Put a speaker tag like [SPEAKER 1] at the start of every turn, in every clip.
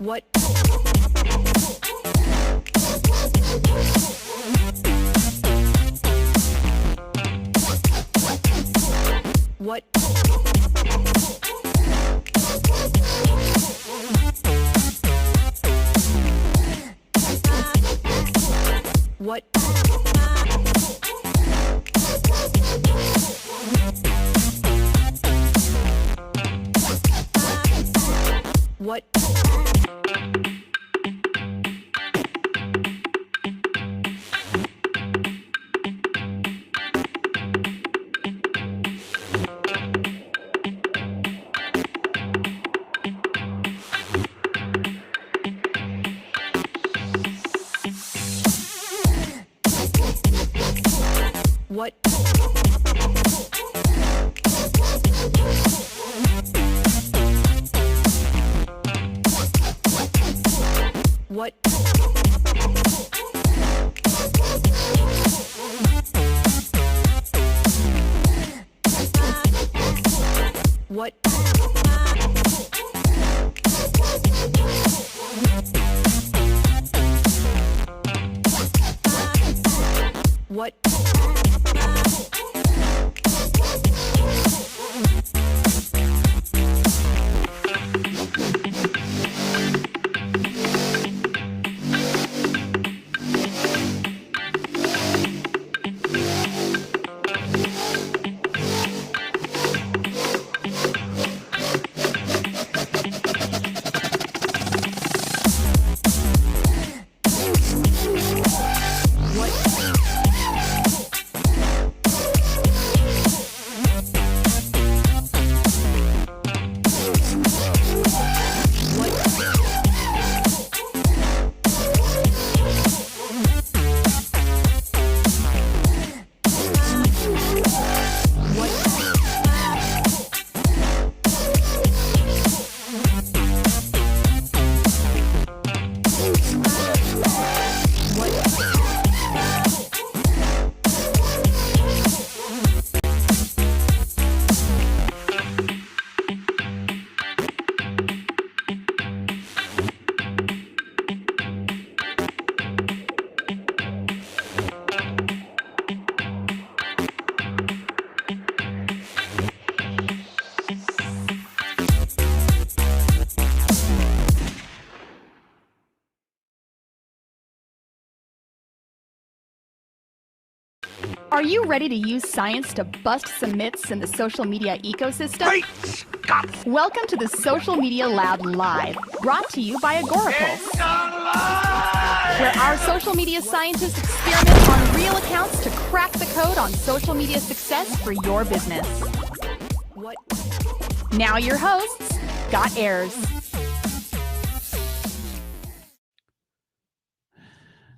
[SPEAKER 1] What? What? What? What? What? What? What? What? Are you ready to use science to bust some myths in the social media ecosystem?
[SPEAKER 2] Great Scott!
[SPEAKER 1] Welcome to the Social Media Lab Live, brought to you by Agorapulse, where our social media scientists experiment on real accounts to crack the code on social media success for your business. What? Now your hosts, Scott Ayers.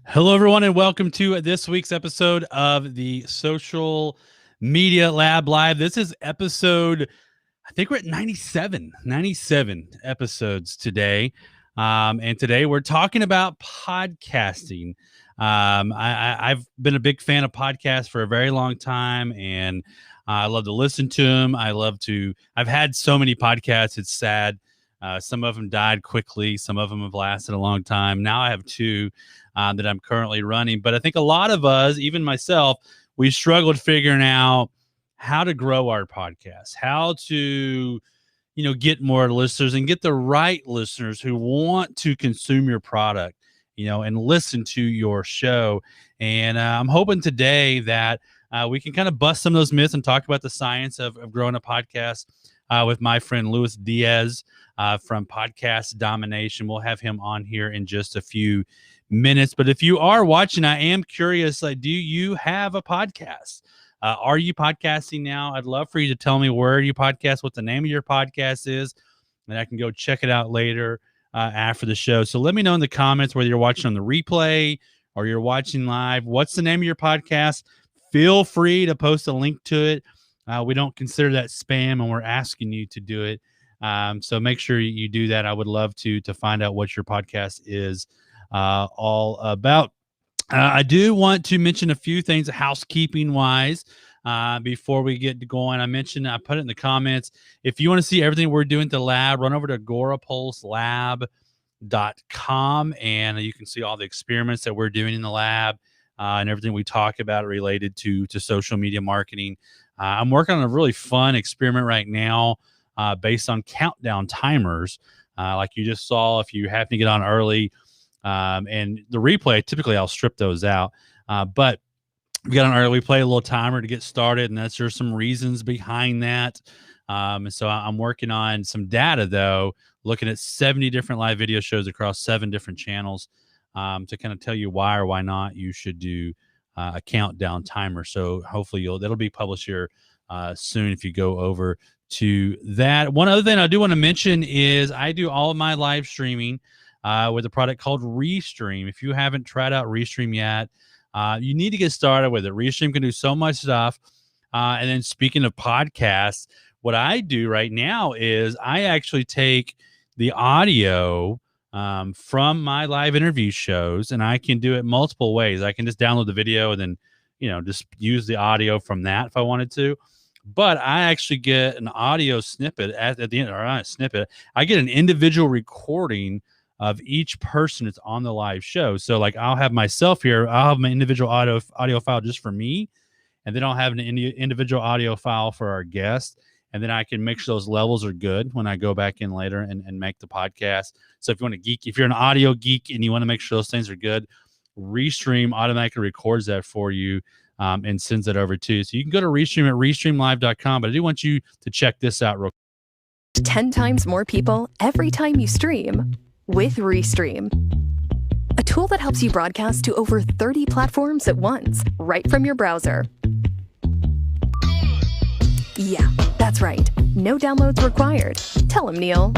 [SPEAKER 3] Hello, everyone, and welcome to this week's episode of the Social Media Lab Live. This is episode, I think we're at 97 episodes today. And today we're talking about podcasting. I've been a big fan of podcasts for a very long time, and I love to listen to them. I've had so many podcasts, it's sad. Some of them died quickly. Some of them have lasted a long time. Now I have two that I'm currently running. But I think a lot of us, even myself, we struggled figuring out how to grow our podcast, how to, get more listeners and get the right listeners who want to consume your product, and listen to your show. And I'm hoping today that we can kind of bust some of those myths and talk about the science of growing a podcast with my friend Ryan Diaz from podcast Domination. We'll have him on here in just a few minutes. But if you are watching, I am curious, do you have a podcast? Are you podcasting now? I'd love for you to tell me where you podcast, what the name of your podcast is, and I can go check it out later after the show. So let me know in the comments whether you're watching on the replay or you're watching live. What's the name of your podcast? Feel free to post a link to it We don't consider that spam, and we're asking you to do it. So make sure you do that. I would love to find out what your podcast is all about. I do want to mention a few things housekeeping wise before we get going. I put it in the comments. If you want to see everything we're doing at the lab, run over to agorapulselab.com and you can see all the experiments that we're doing in the lab and everything we talk about related to social media marketing. I'm working on a really fun experiment right now based on countdown timers. Like you just saw, if you happen to get on early, and the replay, typically I'll strip those out. But we got an early play, a little timer to get started, and there's some reasons behind that. And so I'm working on some data, though, looking at 70 different live video shows across 7 different channels to kind of tell you why or why not you should do a countdown timer. So hopefully that'll be published here soon if you go over to that. One other thing I do want to mention is I do all of my live streaming with a product called Restream. If you haven't tried out Restream yet, you need to get started with it. Restream can do so much stuff. And then speaking of podcasts, what I do right now is I actually take the audio from my live interview shows, and I can do it multiple ways. I can just download the video and then, just use the audio from that if I wanted to. But I actually get an audio snippet at the end, or not a snippet. I get an individual recording of each person that's on the live show. So like I'll have myself here, I'll have my individual audio file just for me, and then I'll have an individual audio file for our guest. And then I can make sure those levels are good when I go back in later and make the podcast. So if you're an audio geek and you want to make sure those things are good, Restream automatically records that for you and sends it over to you. So you can go to Restream at restreamlive.com, but I do want you to check this out real quick.
[SPEAKER 2] 10 times more people every time you stream with Restream, a tool that helps you broadcast to over 30 platforms at once, right from your browser. Yeah, that's right. No downloads required. Tell him, Neil.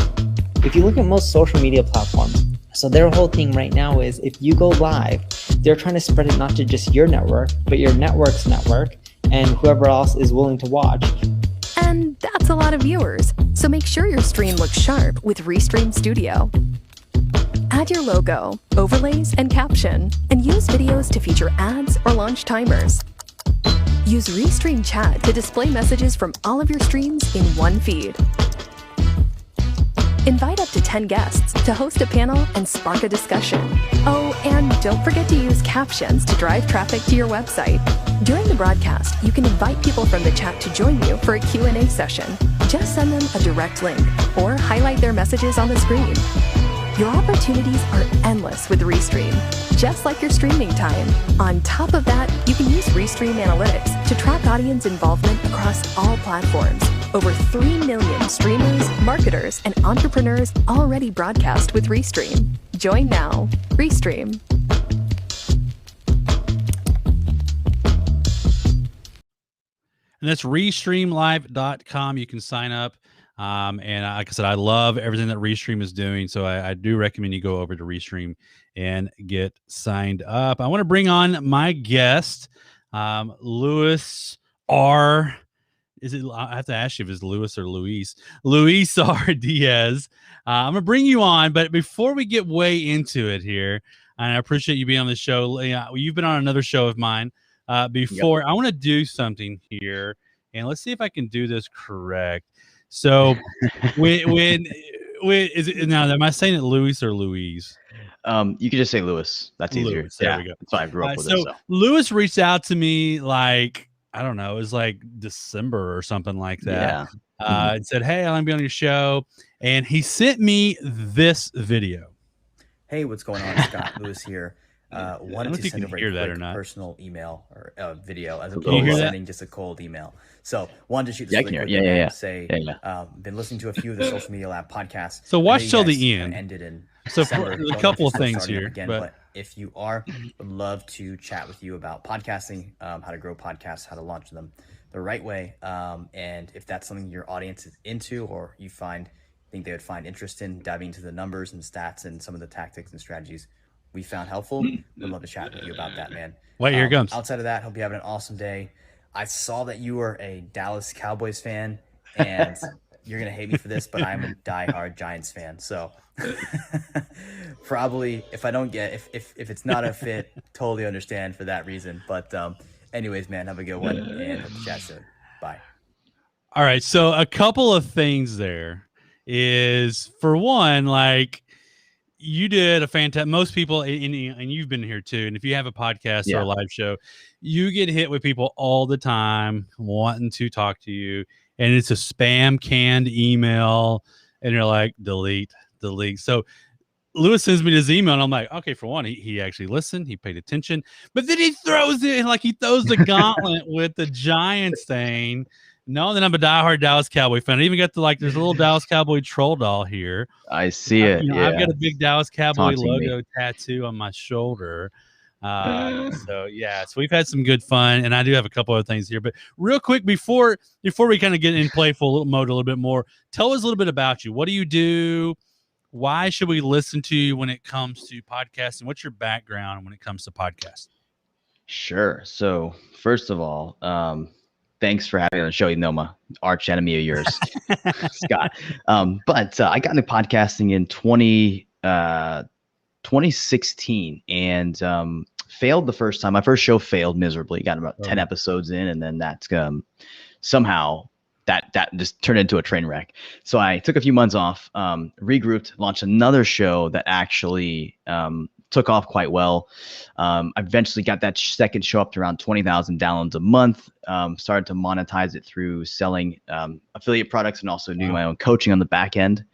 [SPEAKER 4] If you look at most social media platforms, so their whole thing right now is if you go live, they're trying to spread it not to just your network, but your network's network and whoever else is willing to watch.
[SPEAKER 2] And that's a lot of viewers. So make sure your stream looks sharp with Restream Studio. Add your logo, overlays, and caption, and use videos to feature ads or launch timers. Use Restream Chat to display messages from all of your streams in one feed. Invite up to 10 guests to host a panel and spark a discussion. Oh, and don't forget to use captions to drive traffic to your website. During the broadcast, you can invite people from the chat to join you for a Q&A session. Just send them a direct link or highlight their messages on the screen. Your opportunities are endless with Restream, just like your streaming time. On top of that, you can use Restream Analytics to track audience involvement across all platforms. Over 3 million streamers, marketers, and entrepreneurs already broadcast with Restream. Join now. Restream.
[SPEAKER 3] And that's restreamlive.com. You can sign up. And like I said, I love everything that Restream is doing. So I do recommend you go over to Restream and get signed up. I want to bring on my guest, Luis R. I have to ask you if it's Luis or Luis. Luis R. Diaz. I'm going to bring you on. But before we get way into it here, and I appreciate you being on the show. You've been on another show of mine before. Yep. I want to do something here. And let's see if I can do this correct. So when is it now? Am I saying it Louis or Louise?
[SPEAKER 5] You could just say Lewis. That's easier.
[SPEAKER 3] Lewis, there we go.
[SPEAKER 5] That's why I grew up with
[SPEAKER 3] it.
[SPEAKER 5] So
[SPEAKER 3] Lewis reached out to me like, I don't know, it was like December or something like that. Yeah. And said, "Hey, I'm gonna be on your show," and he sent me this video.
[SPEAKER 6] Hey, what's going on, Scott? Lewis here. Wanted to send over a quick personal email or video as opposed to sending just a cold email. So wanted to shoot this really quick and say, been listening to a few of the Social Media Lab podcasts.
[SPEAKER 3] So watch till the end.
[SPEAKER 6] Ended in
[SPEAKER 3] December. A couple of things here.
[SPEAKER 6] Again, but if you are, would love to chat with you about podcasting, how to grow podcasts, how to launch them the right way. And if that's something your audience is into or you think they would find interest in diving into the numbers and stats and some of the tactics and strategies we found helpful, we'd love to chat with you about that, man.
[SPEAKER 3] Wait, here it comes.
[SPEAKER 6] Outside of that, hope you having an awesome day. I saw that you were a Dallas Cowboys fan, and you're gonna hate me for this, but I'm a diehard Giants fan. So probably if I don't get if it's not a fit, totally understand for that reason. But anyways, man, have a good one and hope to chat soon. Bye.
[SPEAKER 3] All right. So a couple of things there is, for one, like, you did a fantastic, most people, and you've been here too. And if you have a podcast or a live show, you get hit with people all the time wanting to talk to you. And it's a spam canned email. And you're like, delete. So Lewis sends me this email and I'm like, okay, for one, he actually listened. He paid attention. But then he throws the gauntlet with the Giants thing. No, then I'm a diehard Dallas Cowboy fan. I even got there's a little Dallas Cowboy troll doll here.
[SPEAKER 5] I see it.
[SPEAKER 3] I've got a big Dallas Cowboy
[SPEAKER 5] Taunting
[SPEAKER 3] logo tattoo on my shoulder. So we've had some good fun, and I do have a couple other things here. But real quick, before we kind of get in playful mode a little bit more, tell us a little bit about you. What do you do? Why should we listen to you when it comes to podcasting? What's your background when it comes to podcasts?
[SPEAKER 5] Sure. So first of all, thanks for having me on the show. You know, my arch enemy of yours, Scott. But I got into podcasting in 2016 and failed the first time. My first show failed miserably. Got about 10 episodes in, and then that's somehow that just turned into a train wreck. So I took a few months off, regrouped, launched another show that actually took off quite well. I eventually got that second show up to around 20,000 downloads a month. Started to monetize it through selling affiliate products and also doing my own coaching on the back end.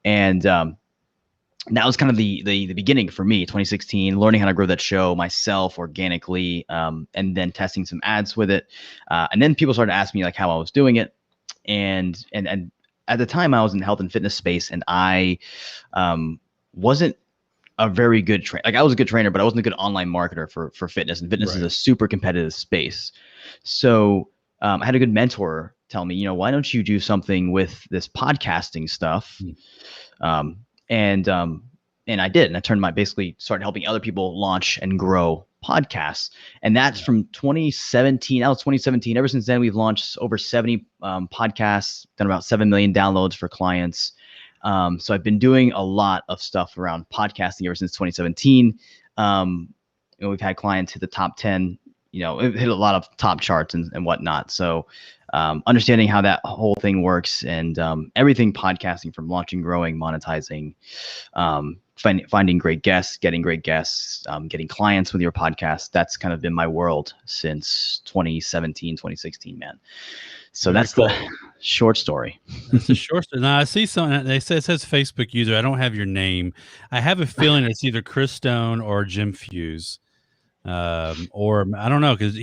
[SPEAKER 5] And that was kind of the beginning for me, 2016, learning how to grow that show myself organically, and then testing some ads with it. And then people started to ask me like how I was doing it. And at the time I was in the health and fitness space, and I wasn't a very good trainer. Like, I was a good trainer, but I wasn't a good online marketer for fitness, and fitness is a super competitive space. So I had a good mentor tell me, why don't you do something with this podcasting stuff? And I did, and I basically started helping other people launch and grow podcasts. And that's from 2017. That was 2017. Ever since then, we've launched over 70 podcasts, done about 7 million downloads for clients. So I've been doing a lot of stuff around podcasting ever since 2017. We've had clients hit the top 10, hit a lot of top charts and whatnot. So understanding how that whole thing works, and everything podcasting, from launching, growing, monetizing, finding great guests, getting getting clients with your podcast. That's kind of been my world since 2017, 2016, man. So that's cool. The short story.
[SPEAKER 3] That's a short story. Now I see something. It says Facebook user. I don't have your name. I have a feeling it's either Chris Stone or Jim Fuse. Or I don't know, because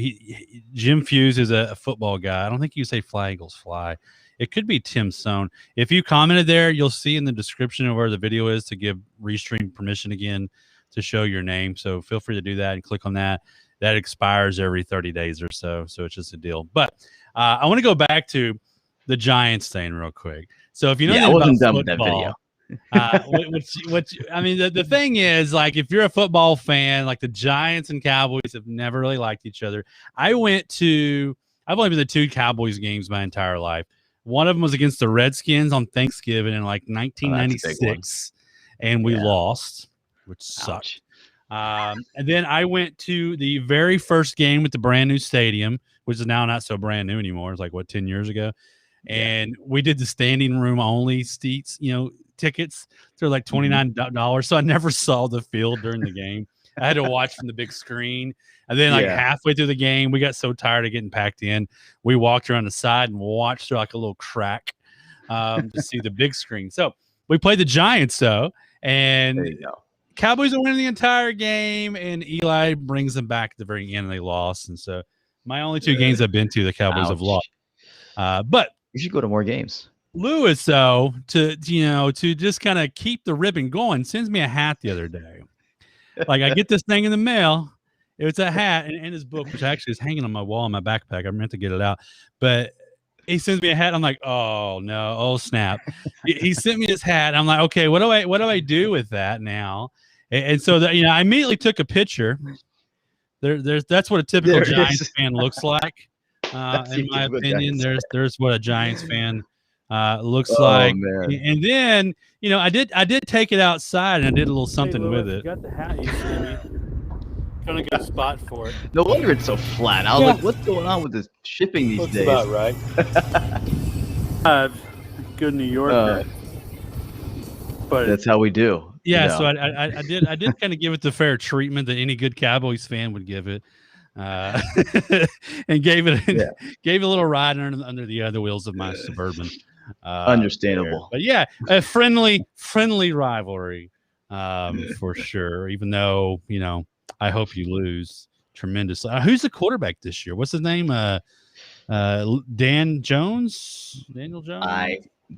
[SPEAKER 3] Jim Fuse is a football guy. I don't think you say Fly Eagles Fly. It could be Tim Stone. If you commented there, you'll see in the description of where the video is to give Restream permission again to show your name. So feel free to do that and click on that. That expires every 30 days or so. So it's just a deal. But I want to go back to the Giants thing real quick. So if you know,
[SPEAKER 5] I wasn't done with that video.
[SPEAKER 3] I mean, the thing is, like, if you're a football fan, like, the Giants and Cowboys have never really liked each other. I've only been to 2 Cowboys games my entire life. One of them was against the Redskins on Thanksgiving in like 1996, and we lost, which sucked. And then I went to the very first game with the brand new stadium, which is now not so brand new anymore. It's like, 10 years ago. And we did the standing room only seats, tickets. They're like $29. So I never saw the field during the game. I had to watch from the big screen. And then halfway through the game, we got so tired of getting packed in. We walked around the side and watched through like a little crack to see the big screen. So we played the Giants, though. And Cowboys are winning the entire game. And Eli brings them back at the very end, and they lost. And so my only 2 games I've been to, the Cowboys have lost. But
[SPEAKER 5] you should go to more games.
[SPEAKER 3] Lewis, though, to just kind of keep the ribbon going, sends me a hat the other day. Like, I get this thing in the mail. It's a hat and his book, which actually is hanging on my wall in my backpack. I meant to get it out, but he sends me a hat. I'm like, oh no, oh snap! He sent me this hat. I'm like, okay, what do I do with that now? And so that, I immediately took a picture. That's what a typical Giants fan looks like. In my opinion. There's what a Giants fan looks
[SPEAKER 5] Oh,
[SPEAKER 3] like.
[SPEAKER 5] man.
[SPEAKER 3] And then, I did take it outside and I did a little something
[SPEAKER 7] Hey,
[SPEAKER 3] with
[SPEAKER 7] Louis,
[SPEAKER 3] it.
[SPEAKER 7] got the hat you sent me. Trying to get a spot for it.
[SPEAKER 5] No wonder it's so flat. I was like, what's going on with this shipping these
[SPEAKER 7] Looks
[SPEAKER 5] days?
[SPEAKER 7] about right. Good New Yorker. But
[SPEAKER 5] That's how we do.
[SPEAKER 3] Yeah,
[SPEAKER 5] you know.
[SPEAKER 3] so I did kind of give it the fair treatment that any good Cowboys fan would give it, and gave it a little ride under the other wheels of my Suburban.
[SPEAKER 5] Understandable.
[SPEAKER 3] But yeah, a friendly rivalry, for sure. Even though I hope you lose tremendously. Who's the quarterback this year? What's his name? Daniel Jones.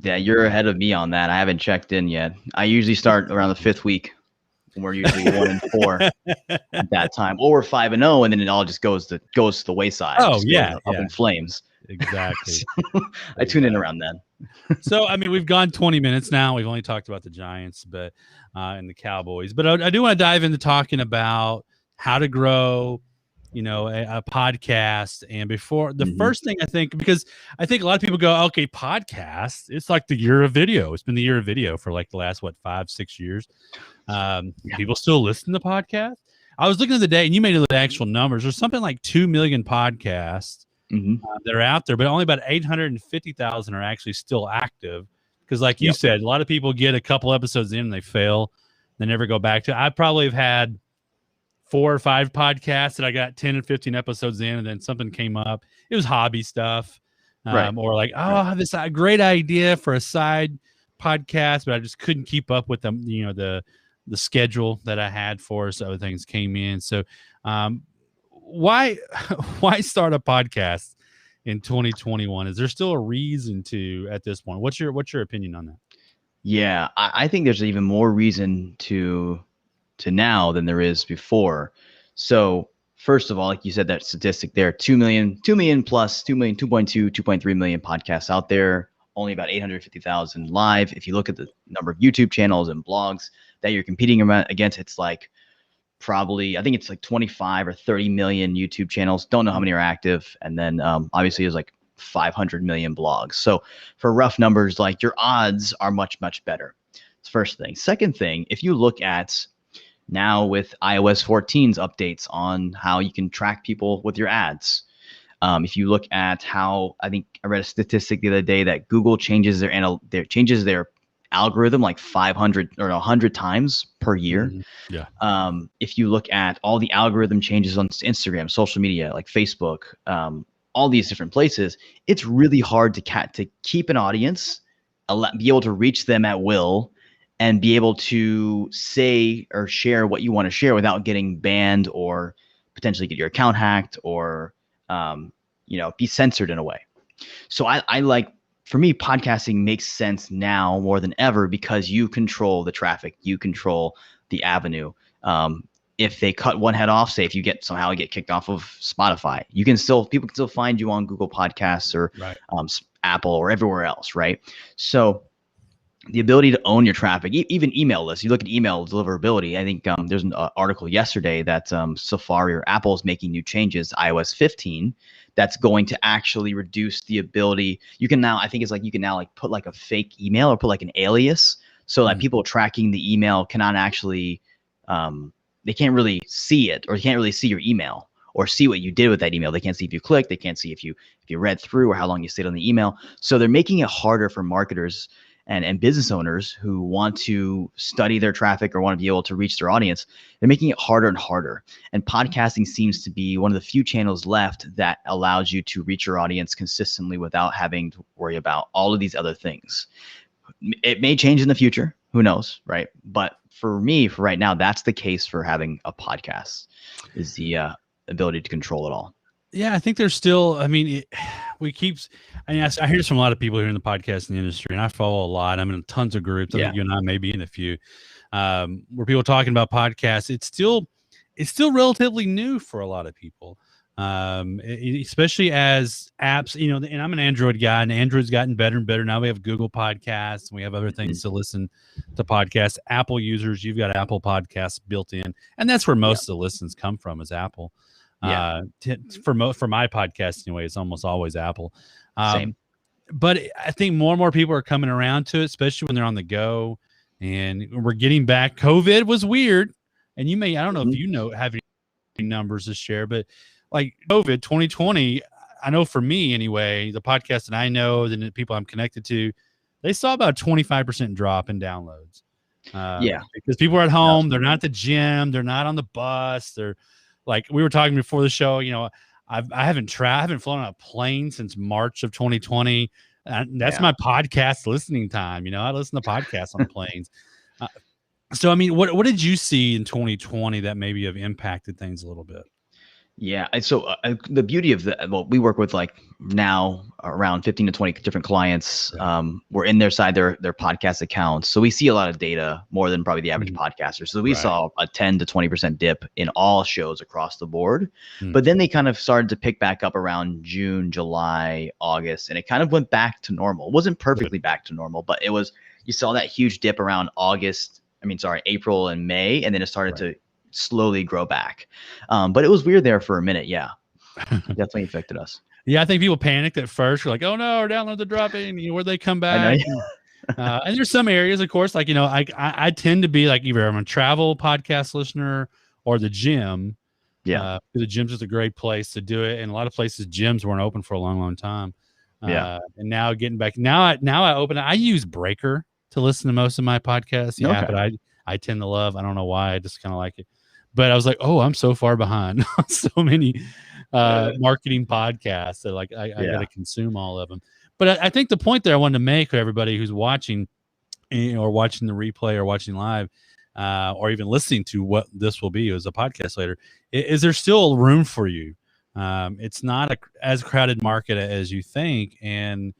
[SPEAKER 5] Yeah, you're ahead of me on that. I haven't checked in yet. I usually start around the 5th week. We're usually 1-4 at that time, or we're 5-0, and then it all just goes to the wayside.
[SPEAKER 3] Oh,
[SPEAKER 5] Just
[SPEAKER 3] yeah,
[SPEAKER 5] goes up in flames.
[SPEAKER 3] Exactly.
[SPEAKER 5] I tune in around then.
[SPEAKER 3] So, I mean, we've gone 20 minutes now. We've only talked about the Giants, but and the Cowboys. But I do want to dive into talking about how to grow, a podcast. And before the first thing, I think, because I think a lot of people go, okay, podcast, it's like the year of video. It's been the year of video for like the last 5-6 years. People still listen to podcasts. I was looking at the day, and you made the actual numbers. There's something like 2 million podcasts that are out there, but only about 850,000 are actually still active. Because, like you said, a lot of people get a couple episodes in and they fail, they never go back to. I probably have had 4 or 5 podcasts that I got 10 and 15 episodes in, and then something came up. It was hobby stuff, or like, I have this great idea for a side podcast, but I just couldn't keep up with them. The schedule that I had for us, other things came in. So, why start a podcast in 2021? Is there still a reason to at this point? What's your opinion on that?
[SPEAKER 5] Yeah, I think there's even more reason to now than there is before. So first of all, like you said, that statistic there, 2 million plus, 2 million, 2.2, 2.3 million podcasts out there, only about 850,000 live. If you look at the number of YouTube channels and blogs that you're competing against, it's like probably, I think it's like 25 or 30 million YouTube channels. Don't know how many are active. And then obviously there's like 500 million blogs. So for rough numbers, like your odds are much, much better. That's the first thing. Second thing, if you look at now with iOS 14's updates on how you can track people with your ads. If you look at how, I think I read a statistic the other day that Google changes their algorithm like 500 or 100 times per year. If you look at all the algorithm changes on Instagram, social media, like Facebook, all these different places, it's really hard to keep an audience, be able to reach them at will, and be able to say or share what you want to share without getting banned or potentially get your account hacked or be censored in a way. So I like, for me, podcasting makes sense now more than ever because you control the traffic, you control the avenue. If they cut one head off, say if you somehow get kicked off of Spotify, people can still find you on Google Podcasts or Apple or everywhere else, right? So the ability to own your traffic, even email lists. You look at email deliverability. I think there's an article yesterday that Safari or Apple is making new changes, iOS 15, that's going to actually reduce the ability. You can now put like a fake email or put like an alias so that people tracking the email cannot actually, they can't really see it, or they can't really see your email or see what you did with that email. They can't see if you clicked. They can't see if you read through or how long you stayed on the email. So they're making it harder for marketers and business owners who want to study their traffic or want to be able to reach their audience. They're making it harder and harder. And podcasting seems to be one of the few channels left that allows you to reach your audience consistently without having to worry about all of these other things. It may change in the future. Who knows, right? But for me, for right now, that's the case for having a podcast, is the ability to control it all.
[SPEAKER 3] Yeah, I think there's still, I hear this from a lot of people here in the podcasting industry, and I follow a lot. I'm in tons of groups. I think you and I may be in a few, where people are talking about podcasts. It's still relatively new for a lot of people, especially as apps, and I'm an Android guy, and Android's gotten better and better. Now we have Google Podcasts, and we have other things to listen to podcasts. Apple users, you've got Apple Podcasts built in, and that's where most of the listens come from, is Apple. For my podcast anyway, it's almost always Apple.
[SPEAKER 5] Same.
[SPEAKER 3] But I think more and more people are coming around to it, especially when they're on the go, and we're getting back. COVID was weird, and I don't know if you have any numbers to share, but like COVID 2020, I know for me anyway, the podcast that I know, the people I'm connected to, they saw about a 25% drop in downloads. Because people are at home, they're not at the gym, they're not on the bus, they're like we were talking before the show. I haven't flown on a plane since March of 2020. That's my podcast listening time. I listen to podcasts on planes. So I mean, what did you see in 2020 that maybe have impacted things a little bit?
[SPEAKER 5] Yeah. So the beauty of we work with like now around 15 to 20 different clients. We're in their podcast accounts. So we see a lot of data more than probably the average podcaster. So we saw a 10 to 20% dip in all shows across the board. But then they kind of started to pick back up around June, July, August, and it kind of went back to normal. It wasn't perfectly back to normal, but you saw that huge dip around April and May, and then it started to slowly grow back. But it was weird there for a minute. Yeah. Definitely affected us.
[SPEAKER 3] Yeah, I think people panicked at first. We're like, oh no, our downloads are dropping. Where'd they come back? And there's some areas, of course, like, I tend to be like either I'm a travel podcast listener or the gym. The gym's just a great place to do it. And a lot of places, gyms weren't open for a long, long time. And now getting back, I use Breaker to listen to most of my podcasts. But I tend to love, I don't know why, I just kind of like it. But I was like, oh, I'm so far behind on so many marketing podcasts that I got to consume all of them. But I think the point there I wanted to make for everybody who's watching or watching the replay or watching live or even listening to what this will be as a podcast later, is there still room for you? It's not as crowded market as you think. And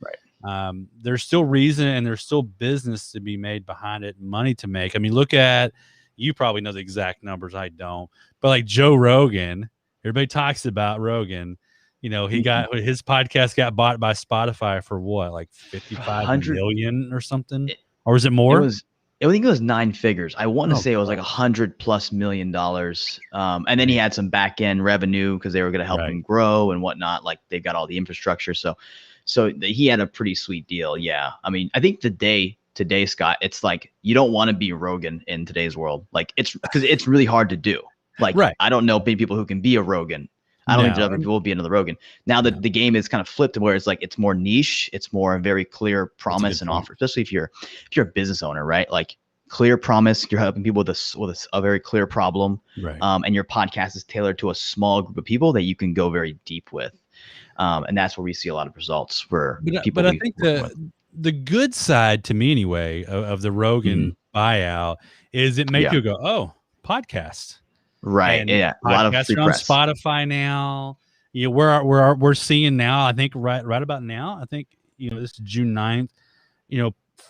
[SPEAKER 3] there's still reason and there's still business to be made behind it, money to make. I mean, you probably know the exact numbers. I don't, but like Joe Rogan, everybody talks about Rogan. He got his podcast got bought by Spotify for what, like 55 million or something, or was it more?
[SPEAKER 5] I think it was 9 figures. I want to say it was like $100+ million. And then he had some back end revenue because they were going to help him grow and whatnot. Like they've got all the infrastructure. So he had a pretty sweet deal. Yeah. I mean, I think today, Scott, it's like, you don't want to be Rogan in today's world. Like because it's really hard to do. Like, I don't know many people who can be a Rogan. I don't know people will be another Rogan. Now that the game is kind of flipped to where it's like, it's more niche. It's more a very clear promise and offer, especially if you're a business owner, right? Like clear promise, you're helping people with a very clear problem. And your podcast is tailored to a small group of people that you can go very deep with. And that's where we see a lot of results for people. But I think
[SPEAKER 3] the good side to me anyway of the Rogan buyout is it makes you go, oh, podcast.
[SPEAKER 5] Right.
[SPEAKER 3] And
[SPEAKER 5] a lot of free press.
[SPEAKER 3] On Spotify now. We're seeing now, I think right about now, I think, this is June 9th,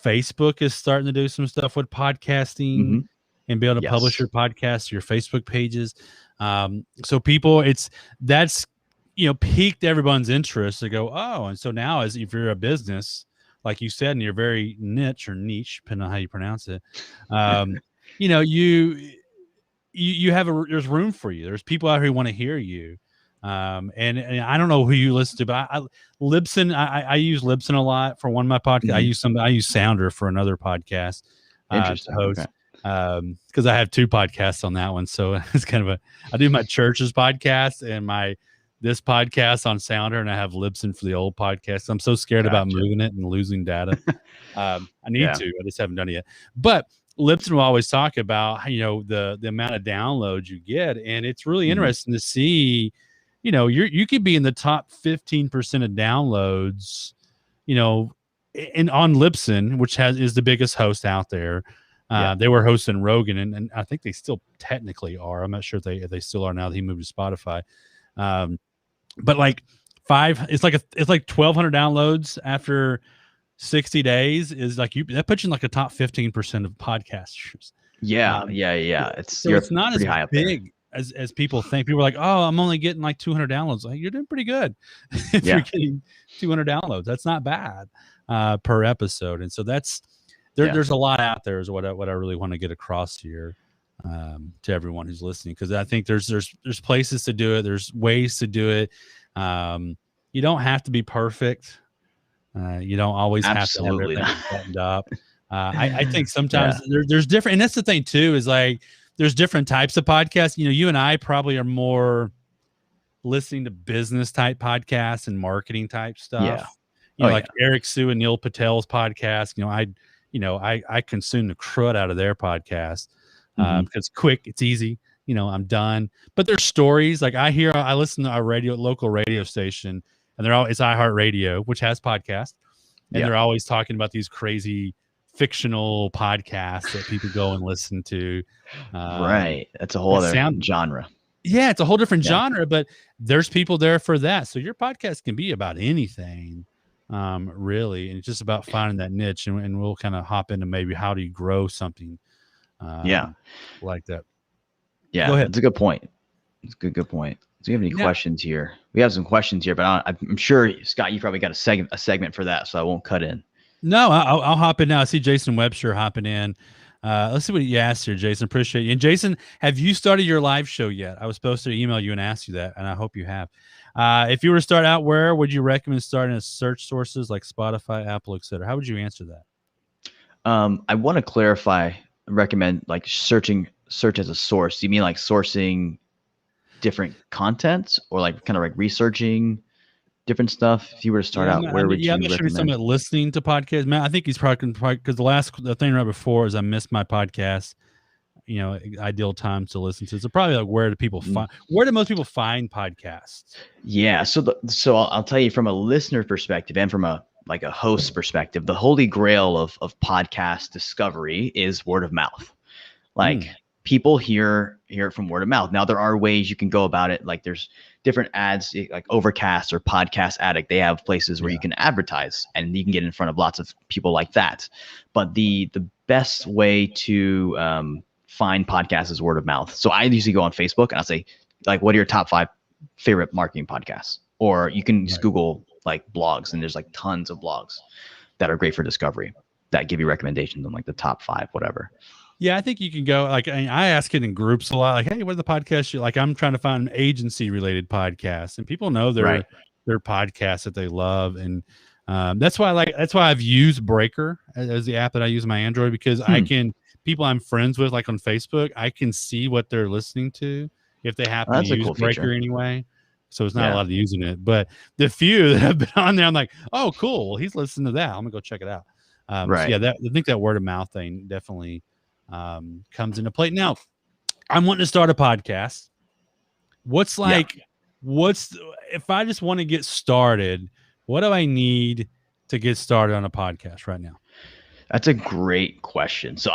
[SPEAKER 3] Facebook is starting to do some stuff with podcasting and be able to publish your podcast to your Facebook pages. So people, that's piqued everyone's interest to go, oh, and so now if you're a business, like you said, and you're very niche, depending on how you pronounce it, you have there's room for you. There's people out here who want to hear you. And I don't know who you listen to, but Libsyn, I use Libsyn a lot for one of my podcasts. I use Sounder for another podcast to host. Because I have 2 podcasts on that one. So it's kind of I do my church's podcast and this podcast on Sounder, and I have Libsyn for the old podcast. I'm so scared about moving it and losing data. I need to. I just haven't done it yet. But Libsyn will always talk about the amount of downloads you get, and it's really interesting to see. You could be in the top 15% of downloads. And on Libsyn, which is the biggest host out there. They were hosting Rogan, and I think they still technically are. I'm not sure if they still are now that he moved to Spotify. But like it's like 1,200 downloads after 60 days is like that puts you in like a top 15% of podcasters. It's not as big as people think. People are like, oh, I'm only getting like 200 downloads. Like, you're doing pretty good. If you're getting 200 downloads, that's not bad per episode. And so there's a lot out there is what I really want to get across here. to everyone who's listening, because I think there's places to do it. There's ways to do it. You don't have to be perfect. You don't always have to have
[SPEAKER 5] Absolutely
[SPEAKER 3] everything
[SPEAKER 5] not.
[SPEAKER 3] buttoned up. I think sometimes there's different, and that's the thing too, is like there's different types of podcasts. You know, you and I probably are more listening to business type podcasts and marketing type stuff.
[SPEAKER 5] Yeah.
[SPEAKER 3] You know, like Eric Sue and Neil Patel's podcast. I consume the crud out of their podcast because it's quick, it's easy. You know, I'm done. But there's stories like I listen to our local radio station, and it's iHeartRadio, which has podcasts, and they're always talking about these crazy fictional podcasts that people go and listen to.
[SPEAKER 5] Right. That's a whole other genre.
[SPEAKER 3] Yeah, it's a whole different genre, but there's people there for that. So your podcast can be about anything, really, and it's just about finding that niche. And we'll kind of hop into maybe how do you grow something, like that.
[SPEAKER 5] Yeah,
[SPEAKER 3] go ahead.
[SPEAKER 5] That's a good point. It's a good point. Do you have any questions here? We have some questions here, but I'm sure Scott, you probably got a segment for that, so I won't cut in.
[SPEAKER 3] No, I'll hop in now. I see Jason Webster hopping in. Let's see what you asked here, Jason. Appreciate you. And Jason, have you started your live show yet? I was supposed to email you and ask you that, and I hope you have. If you were to start out, where would you recommend starting as search sources like Spotify, Apple, etc.? How would you answer that?
[SPEAKER 5] I want to clarify. Recommend like search as a source. Do you mean like sourcing different content, or like kind of like researching different stuff? If you were to start out, where would you recommend?
[SPEAKER 3] I'm someone listening to podcasts. Man, I think he's probably because the thing right before is I missed my podcast. You know, ideal times to listen to. So probably like where do most people find podcasts? Yeah,
[SPEAKER 5] so I'll tell you from a listener perspective and from a host perspective, the holy grail of podcast discovery is word of mouth. Like people hear it from word of mouth. Now there are ways you can go about it. Like there's different ads like Overcast or Podcast Addict. They have places where you can advertise and you can get in front of lots of people like that. But the best way to find podcasts is word of mouth. So I usually go on Facebook and I'll say, like, what are your top 5 favorite marketing podcasts? Or you can just Google like blogs, and there's like tons of blogs that are great for discovery that give you recommendations on like the top 5, whatever.
[SPEAKER 3] Yeah, I think you can go like I ask it in groups a lot. Like, hey, what are the podcasts you like? I'm trying to find agency related podcasts, and people know their podcasts that they love, and that's why I've used Breaker as the app that I use on my Android, because I can people I'm friends with like on Facebook, I can see what they're listening to if they happen to use Breaker anyway. So it's not a lot of using it, but the few that have been on there, I'm like, oh, cool. Well, he's listening to that. I'm gonna go check it out. So yeah, I think that word of mouth thing definitely comes into play. Now, I'm wanting to start a podcast. If I just want to get started, what do I need to get started on a podcast right now?
[SPEAKER 5] That's a great question. So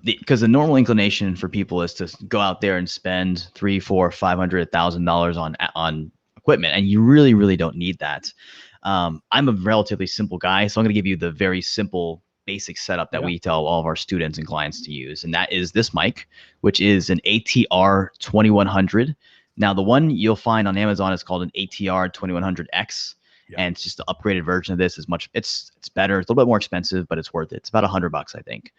[SPEAKER 5] because the normal inclination for people is to go out there and spend $300,000, $400,000, $500,000 on equipment, and you really, really don't need that. I'm a relatively simple guy, so I'm going to give you the very simple, basic setup that we tell all of our students and clients to use, and that is this mic, which is an ATR 2100. Now, the one you'll find on Amazon is called an ATR 2100X. And it's just the upgraded version of this. It's better. It's a little bit more expensive, but it's worth it. It's about $100, I think.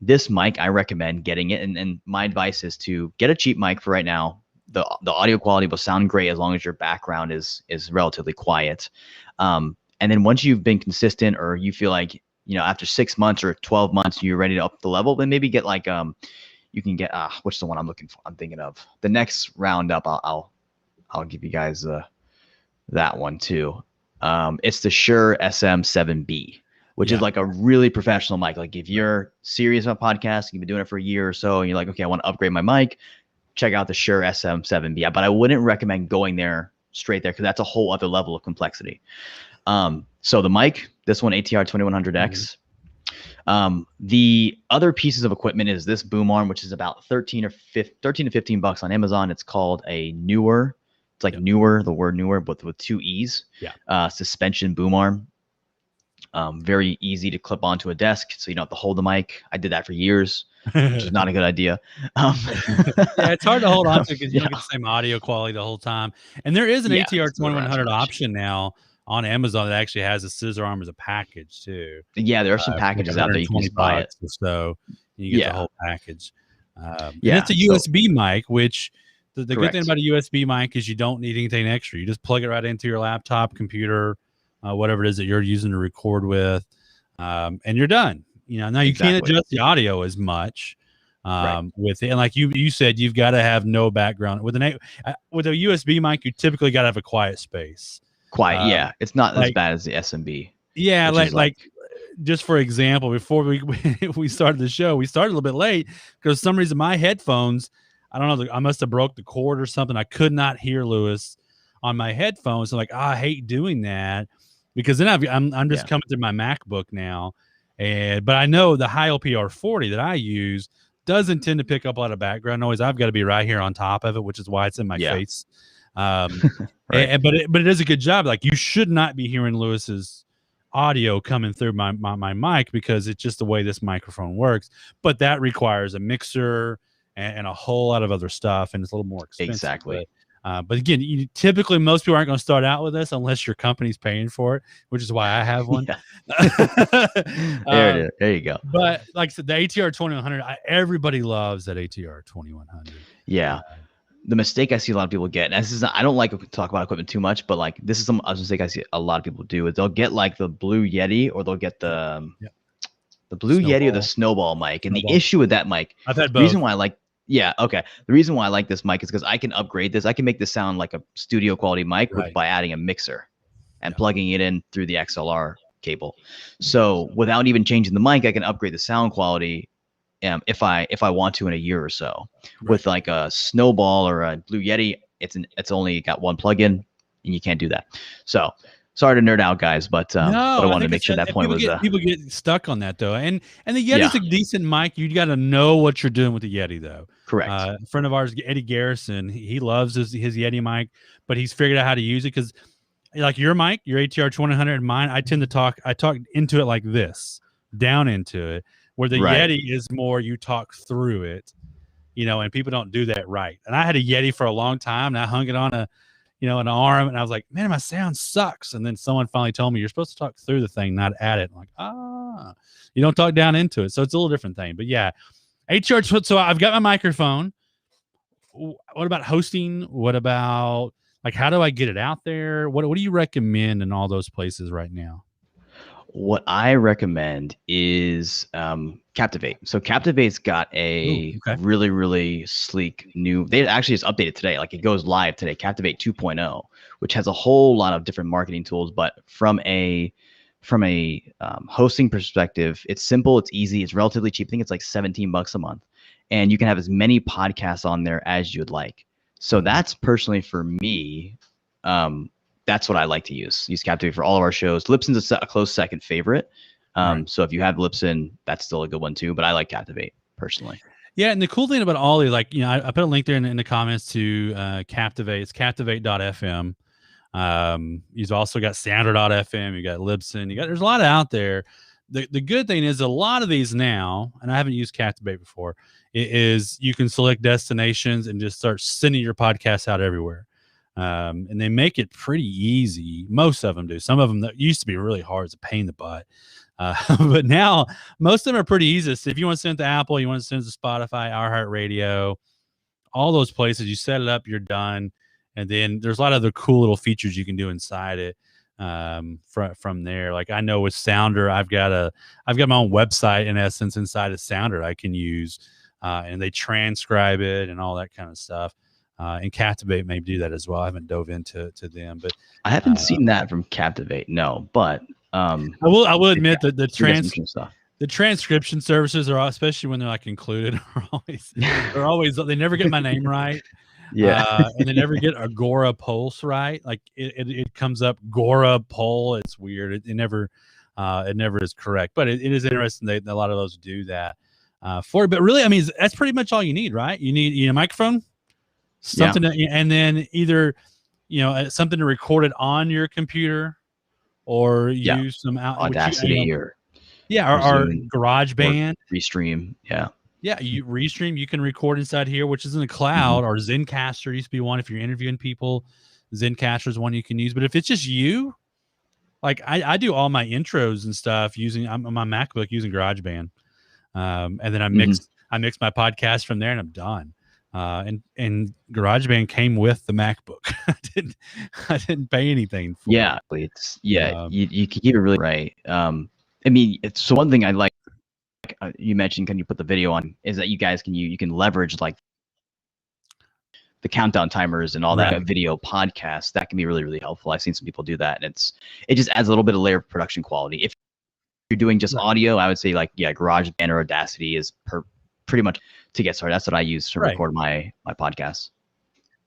[SPEAKER 5] This mic, I recommend getting it. And my advice is to get a cheap mic for right now. The audio quality will sound great as long as your background is relatively quiet. And then once you've been consistent, or you feel like, after 6 months or 12 months, you're ready to up the level, then maybe get like, you can get, what's the one I'm thinking of? The next roundup, I'll give you guys that one too. It's the Shure SM7B, which is like a really professional mic. Like if you're serious about podcasting, you've been doing it for a year or so, and you're like, okay, I want to upgrade my mic, check out the Shure SM7B. But I wouldn't recommend going there straight there, because that's a whole other level of complexity. So the mic, this one, ATR 2100X. The other pieces of equipment is this boom arm, which is about $13 to $15 on Amazon. It's called a Newer. It's like newer, the word newer, but with 2 E's. Suspension boom arm. Very easy to clip onto a desk, so you don't have to hold the mic. I did that for years, which is not a good idea.
[SPEAKER 3] It's hard to hold on to because you don't get the same audio quality the whole time. And there is an ATR 2100 option now on Amazon that actually has a scissor arm as a package too.
[SPEAKER 5] Yeah, there are some packages out there. You can just buy it.
[SPEAKER 3] So you get the whole package. And it's a USB mic, which the good thing about a USB mic is you don't need anything extra. You just plug it right into your laptop, computer, whatever it is that you're using to record with, and you're done. Now you can't adjust the audio as much with it. And like you said, you've got to have no background. With a USB mic, you typically got to have a quiet space.
[SPEAKER 5] Yeah. It's not as bad as the SMB.
[SPEAKER 3] Yeah, like just for example, before we started the show, we started a little bit late because for some reason my headphones, I don't know, I must have broke the cord or something. I could not hear Lewis on my headphones. So I hate doing that because then I'm just coming through my MacBook now, but I know the high LPR 40 that I use doesn't tend to pick up a lot of background noise. I've got to be right here on top of it, which is why it's in my face. But it is a good job. Like you should not be hearing Lewis's audio coming through my mic because it's just the way this microphone works. But that requires a mixer and a whole lot of other stuff, and it's a little more expensive.
[SPEAKER 5] Exactly.
[SPEAKER 3] But again, typically most people aren't going to start out with this unless your company's paying for it, which is why I have one.
[SPEAKER 5] There it is. There you go.
[SPEAKER 3] But like I said, the ATR 2100, everybody loves that ATR 2100.
[SPEAKER 5] Yeah. The mistake I see a lot of people get, and this is I don't like to talk about equipment too much, but like this is a mistake I see a lot of people do is they'll get like the Blue Yeti or they'll get the Blue Yeti or the Snowball mic. And the issue with that mic,
[SPEAKER 3] I've had both.
[SPEAKER 5] The reason why I like the reason why I like this mic is because I can upgrade this. I can make this sound like a studio quality mic by adding a mixer and plugging it in through the XLR cable. So without even changing the mic, I can upgrade the sound quality if I want to in a year or so. With like a Snowball or a Blue Yeti, it's only got one plug-in and you can't do that. So sorry to nerd out, guys, but I wanted to make sure that point was
[SPEAKER 3] people get stuck on that though. And the Yeti's a decent mic. You got to know what you're doing with the Yeti though.
[SPEAKER 5] Correct.
[SPEAKER 3] A friend of ours, Eddie Garrison, he loves his Yeti mic, but he's figured out how to use it because like your mic, your ATR 2100 and mine, I talk into it like this, down into it. Where the Yeti is more you talk through it, and people don't do that right. And I had a Yeti for a long time, and I hung it on an arm, and I was like, man, my sound sucks. And then someone finally told me you're supposed to talk through the thing, not at it. I'm like, you don't talk down into it. So it's a little different thing. But yeah, ATR. So I've got my microphone. What about hosting? What about how do I get it out there? What do you recommend in all those places right now?
[SPEAKER 5] What I recommend is Captivate. So Captivate's got a really, really sleek new. They actually just updated today. Like it goes live today. Captivate 2.0, which has a whole lot of different marketing tools. But from a hosting perspective, it's simple. It's easy. It's relatively cheap. I think it's like $17 a month, and you can have as many podcasts on there as you'd like. So that's personally for me. That's what I like to use Captivate for all of our shows. Libsyn's a close second favorite. So if you have Libsyn, that's still a good one too. But I like Captivate personally.
[SPEAKER 3] Yeah, and the cool thing about all these, I put a link there in the comments to Captivate. It's captivate.fm. You've also got Sounder.fm. You got Libsyn. There's a lot out there. The good thing is a lot of these now, and I haven't used Captivate before, is you can select destinations and just start sending your podcasts out everywhere. And they make it pretty easy. Most of them do. Some of them that used to be really hard. It's a pain in the butt. But now most of them are pretty easy. So if you want to send it to Apple, you want to send it to Spotify, iHeartRadio, all those places, you set it up, you're done. And then there's a lot of other cool little features you can do inside it from there. Like I know with Sounder, I've got my own website in essence inside of Sounder I can use, and they transcribe it and all that kind of stuff. And Captivate may do that as well. I haven't dove into them, but
[SPEAKER 5] I haven't seen that from Captivate. No, but
[SPEAKER 3] I will admit that the transcription services are, especially when they're like included, are always they never get my name right.
[SPEAKER 5] Yeah,
[SPEAKER 3] and they never get Agora Pulse right. Like it comes up Gora Pole. It's weird. It never is correct. But it is interesting that a lot of those do that for it. But really, I mean, that's pretty much all you need, right? You need a microphone. Something and then either something to record it on your computer or use some
[SPEAKER 5] Audacity or
[SPEAKER 3] GarageBand
[SPEAKER 5] or Restream.
[SPEAKER 3] Restream you can record inside here, which is in the cloud, or Zencaster used to be one. If you're interviewing people, Zencaster is one you can use. But if it's just you, like I do all my intros and stuff using on my MacBook using GarageBand, and then I I mix my podcast from there, and I'm done. And GarageBand came with the MacBook. I didn't pay anything for
[SPEAKER 5] Yeah,
[SPEAKER 3] it.
[SPEAKER 5] it's you can keep it really right. I mean, it's so one thing I like you mentioned, can you put the video on, is that you guys you can leverage like the countdown timers and all that video podcast. That can be really, really helpful. I've seen some people do that, and it just adds a little bit of layer of production quality. If you're doing just audio, I would say like GarageBand or Audacity is pretty much to get started. That's what I use to record my podcasts.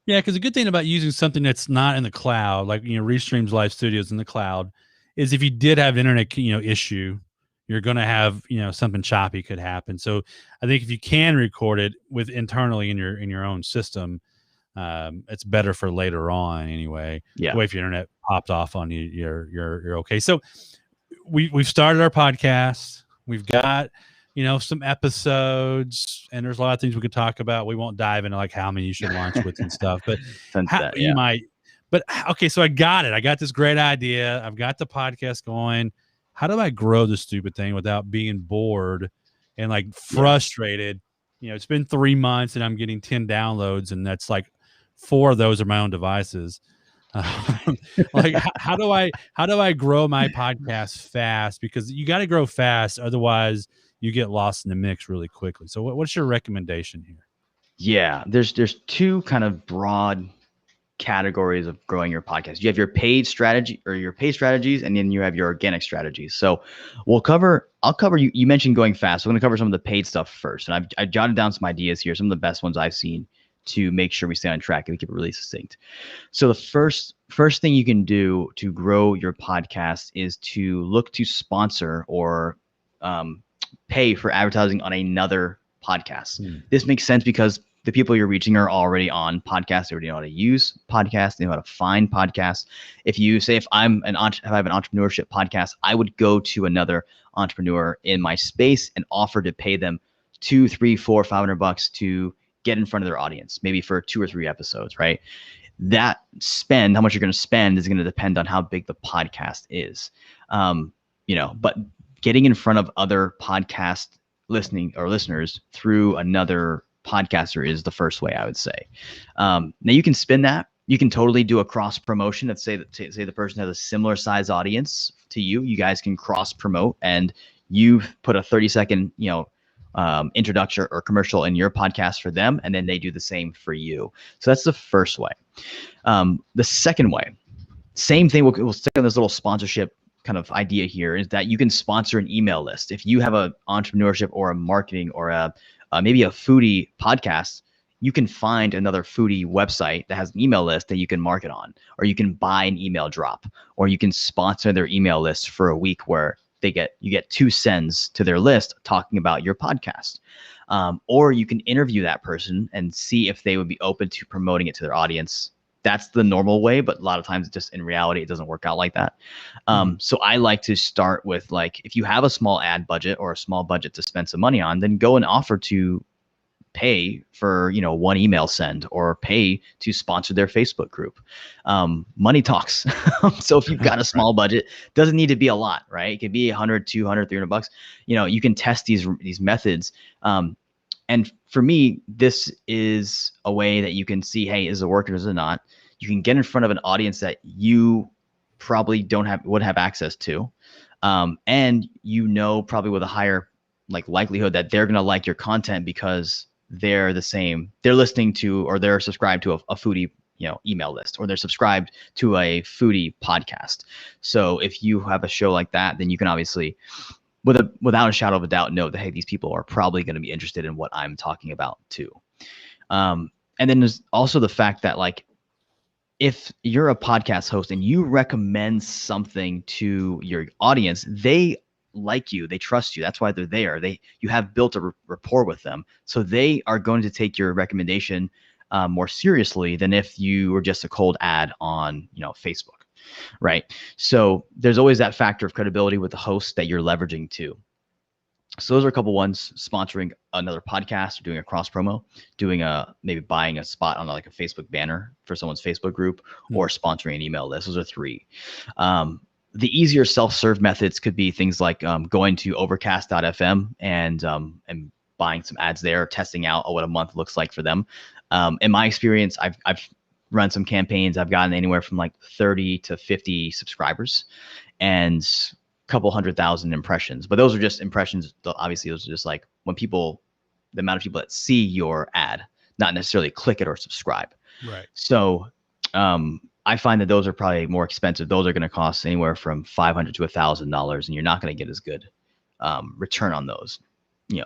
[SPEAKER 3] Yeah, because the good thing about using something that's not in the cloud, like Restream's live studios in the cloud, is if you did have an internet issue, you're going to have something choppy could happen. So I think if you can record it with internally in your own system, it's better for later on anyway.
[SPEAKER 5] Yeah.
[SPEAKER 3] That way, if your internet popped off on you, you're okay. So we've started our podcast. We've got some episodes, and there's a lot of things we could talk about. We won't dive into like how many you should launch with and stuff, but you might. But okay, so I got it. I got this great idea. I've got the podcast going. How do I grow this stupid thing without being bored and like frustrated? It's been 3 months and I'm getting 10 downloads, and that's like 4 of those are my own devices. Like how do I grow my podcast fast? Because you got to grow fast, otherwise you get lost in the mix really quickly. So what's your recommendation here?
[SPEAKER 5] Yeah, there's 2 kind of broad categories of growing your podcast. You have your paid strategy or your paid strategies, and then you have your organic strategies. So I'll cover you mentioned going fast. So I'm going to cover some of the paid stuff first. And I jotted down some ideas here, some of the best ones I've seen to make sure we stay on track and we keep it really succinct. So the first thing you can do to grow your podcast is to look to sponsor or pay for advertising on another podcast. This makes sense because the people you're reaching are already on podcasts. They already know how to use podcasts. They know how to find podcasts. If you say, if I have an entrepreneurship podcast, I would go to another entrepreneur in my space and offer to pay them $200, $300, $400, $500 to get in front of their audience, maybe for 2 or 3 episodes, right? That spend, how much you're going to spend, is going to depend on how big the podcast is. But getting in front of other podcast listeners through another podcaster is the first way, I would say. Now you can spin that. You can totally do a cross promotion. Let's say the person has a similar size audience to you. You guys can cross promote, and you put a 30-second, introduction or commercial in your podcast for them, and then they do the same for you. So that's the first way. The second way, same thing. We'll stick on this little sponsorship kind of idea here, is that you can sponsor an email list. If you have an entrepreneurship or a marketing or maybe a foodie podcast, you can find another foodie website that has an email list that you can market on, or you can buy an email drop, or you can sponsor their email list for a week where you get 2 sends to their list talking about your podcast. Or you can interview that person and see if they would be open to promoting it to their audience. That's the normal way, but a lot of times just in reality, it doesn't work out like that. So I like to start with, like, if you have a small ad budget or a small budget to spend some money on, then go and offer to pay for 1 email send, or pay to sponsor their Facebook group. Money talks. So if you've got a small budget, doesn't need to be a lot, right? It could be $100, $200, $300. You can test these methods. And for me, this is a way that you can see, hey, is it working or is it not? You can get in front of an audience that you probably would have access to, and probably with a higher likelihood that they're gonna like your content because they're listening to, or they're subscribed to a foodie email list, or they're subscribed to a foodie podcast. So if you have a show like that, then you can obviously, without a shadow of a doubt, know that, hey, these people are probably going to be interested in what I'm talking about too. And then there's also the fact that, if you're a podcast host and you recommend something to your audience, they like you, they trust you. That's why they're there. You have built a rapport with them, so they are going to take your recommendation more seriously than if you were just a cold ad on Facebook, right? So there's always that factor of credibility with the host that you're leveraging too. So those are a couple ones: sponsoring another podcast, or doing a cross promo, maybe buying a spot on a Facebook banner for someone's Facebook group, or sponsoring an email list. Those are 3. The easier self-serve methods could be things like going to overcast.fm and buying some ads there, testing out what a month looks like for them. In my experience, I've run some campaigns. I've gotten anywhere from like 30 to 50 subscribers and a couple 100,000 impressions. But those are just impressions. Obviously, those are just like the amount of people that see your ad, not necessarily click it or subscribe.
[SPEAKER 3] Right.
[SPEAKER 5] So I find that those are probably more expensive. Those are going to cost anywhere from $500 to $1,000, and you're not going to get as good return on those.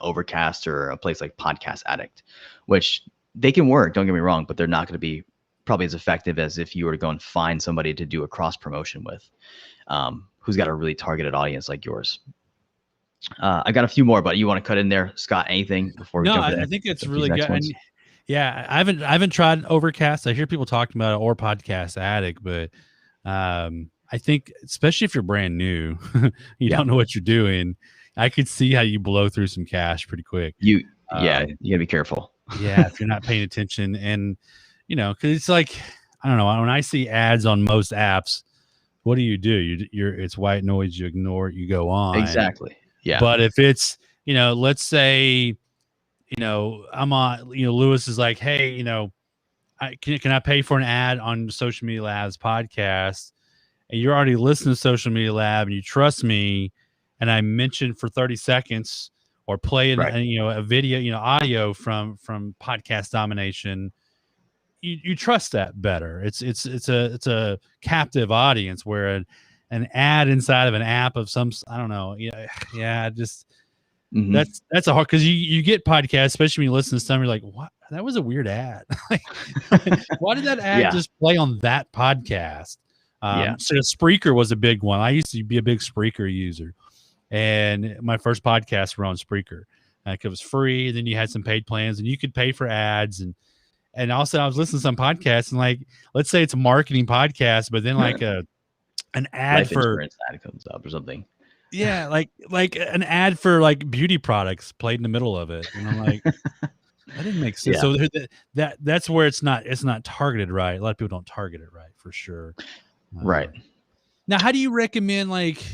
[SPEAKER 5] Overcast or a place like Podcast Addict, which they can work, don't get me wrong, but they're not going to be probably as effective as if you were to go and find somebody to do a cross promotion with, who's got a really targeted audience like yours. I got a few more, but you want to cut in there, Scott? Anything before we jump in?
[SPEAKER 3] I think it's really good. And yeah, I haven't tried Overcast. I hear people talking about it, or Podcast Addict, but I think especially if you're brand new, you don't know what you're doing. I could see how you blow through some cash pretty quick.
[SPEAKER 5] You gotta be careful.
[SPEAKER 3] Yeah, if you're not paying attention, and because it's like, I don't know, when I see ads on most apps, what do? It's white noise. You ignore it. You go on.
[SPEAKER 5] Exactly. Yeah.
[SPEAKER 3] But if it's, let's say, I'm on, Lewis is like, hey, can I pay for an ad on Social Media Lab's podcast? And you're already listening to Social Media Lab and you trust me, and I mention for 30 seconds or play a video, audio from Podcast Domination, you trust that better. It's a captive audience, where an ad inside of an app of some, I don't know. Just that's a hard, because you get podcasts, especially when you listen to some, you're like, what? That was a weird ad. Why did that ad just play on that podcast? So Spreaker was a big one. I used to be a big Spreaker user, and my first podcasts were on Spreaker. It was free. Then you had some paid plans, and you could pay for ads. And also I was listening to some podcasts, and like, let's say it's a marketing podcast, but then like an ad
[SPEAKER 5] Life
[SPEAKER 3] for
[SPEAKER 5] insurance ad comes up or something.
[SPEAKER 3] Yeah, like an ad for like beauty products played in the middle of it, and I'm like, that didn't make sense. So that's where it's not targeted right. A lot of people don't target it right, for sure.
[SPEAKER 5] Right.
[SPEAKER 3] Now, how do you recommend like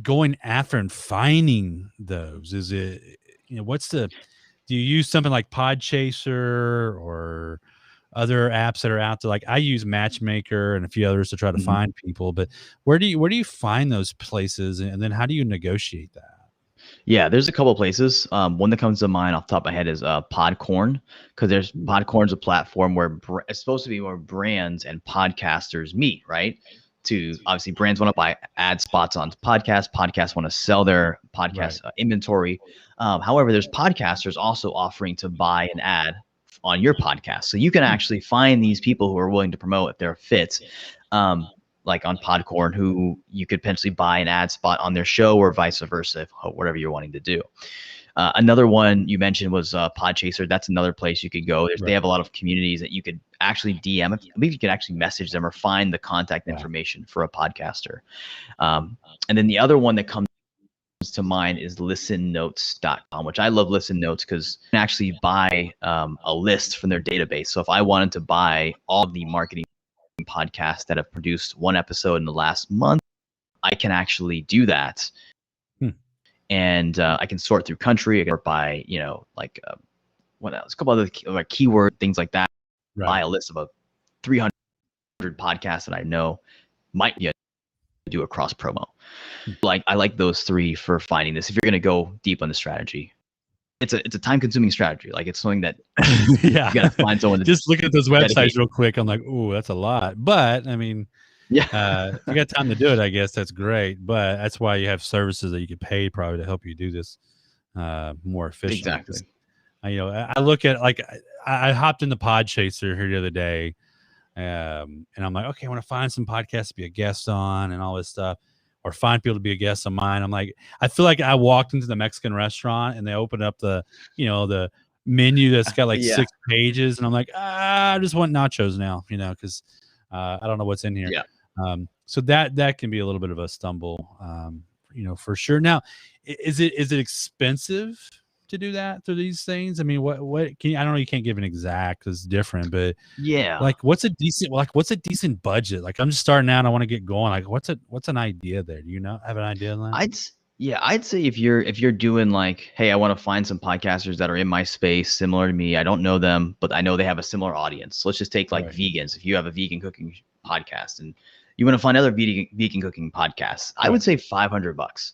[SPEAKER 3] going after and finding those? Is it, do you use something like Podchaser or other apps that are out there? Like, I use Matchmaker and a few others to try to find people, but where do you find those places, and then how do you negotiate that?
[SPEAKER 5] Yeah, there's a couple of places. One that comes to mind off the top of my head is Podcorn, because Podcorn's a platform where it's supposed to be where brands and podcasters meet, right? Obviously, brands want to buy ad spots on podcasts want to sell their podcast inventory. However, there's podcasters also offering to buy an ad on your podcast. So you can actually find these people who are willing to promote if they're fit, like on Podcorn, who you could potentially buy an ad spot on their show, or vice versa, whatever you're wanting to do. Another one you mentioned was Podchaser. That's another place you could go. They have a lot of communities that you could actually DM. I believe you could actually message them or find the contact information for a podcaster. And then the other one that comes to mind is listennotes.com, which I love Listen Notes because you can actually buy a list from their database. So if I wanted to buy all of the marketing podcasts that have produced one episode in the last month, I can actually do that. And I can sort through country. I can sort by, what else? A couple other like keyword things like that. Buy a list of about 300 podcasts that I know might do a cross promo. Like, I like those three for finding this. If you're going to go deep on the strategy, it's a time consuming strategy. Like, it's something that you got to find someone to
[SPEAKER 3] just look at those websites real quick. I'm like, oh, that's a lot. But I mean, if you got time to do it, I guess that's great. But that's why you have services that you could pay probably to help you do this more efficiently.
[SPEAKER 5] Exactly.
[SPEAKER 3] I look at, like, I hopped into Podchaser here the other day, and I'm like, okay, I want to find some podcasts to be a guest on and all this stuff, or find people to be a guest on mine. I'm like, I feel like I walked into the Mexican restaurant and they opened up the menu that's got like 6 pages, and I'm like, I just want nachos now, because I don't know what's in here. So that can be a little bit of a stumble, for sure. Now, is it expensive to do that through these things? I mean, what can you, I don't know, you can't give an exact because it's different, but like, what's a decent budget? Like, I'm just starting out, I want to get going. Like, what's an idea there? Do you have an idea on that?
[SPEAKER 5] Yeah, I'd say if you're doing like, hey, I want to find some podcasters that are in my space similar to me. I don't know them, but I know they have a similar audience. So let's just take like
[SPEAKER 3] Right.
[SPEAKER 5] vegans. If you have a vegan cooking podcast and you want to find other vegan cooking podcasts, I would say $500.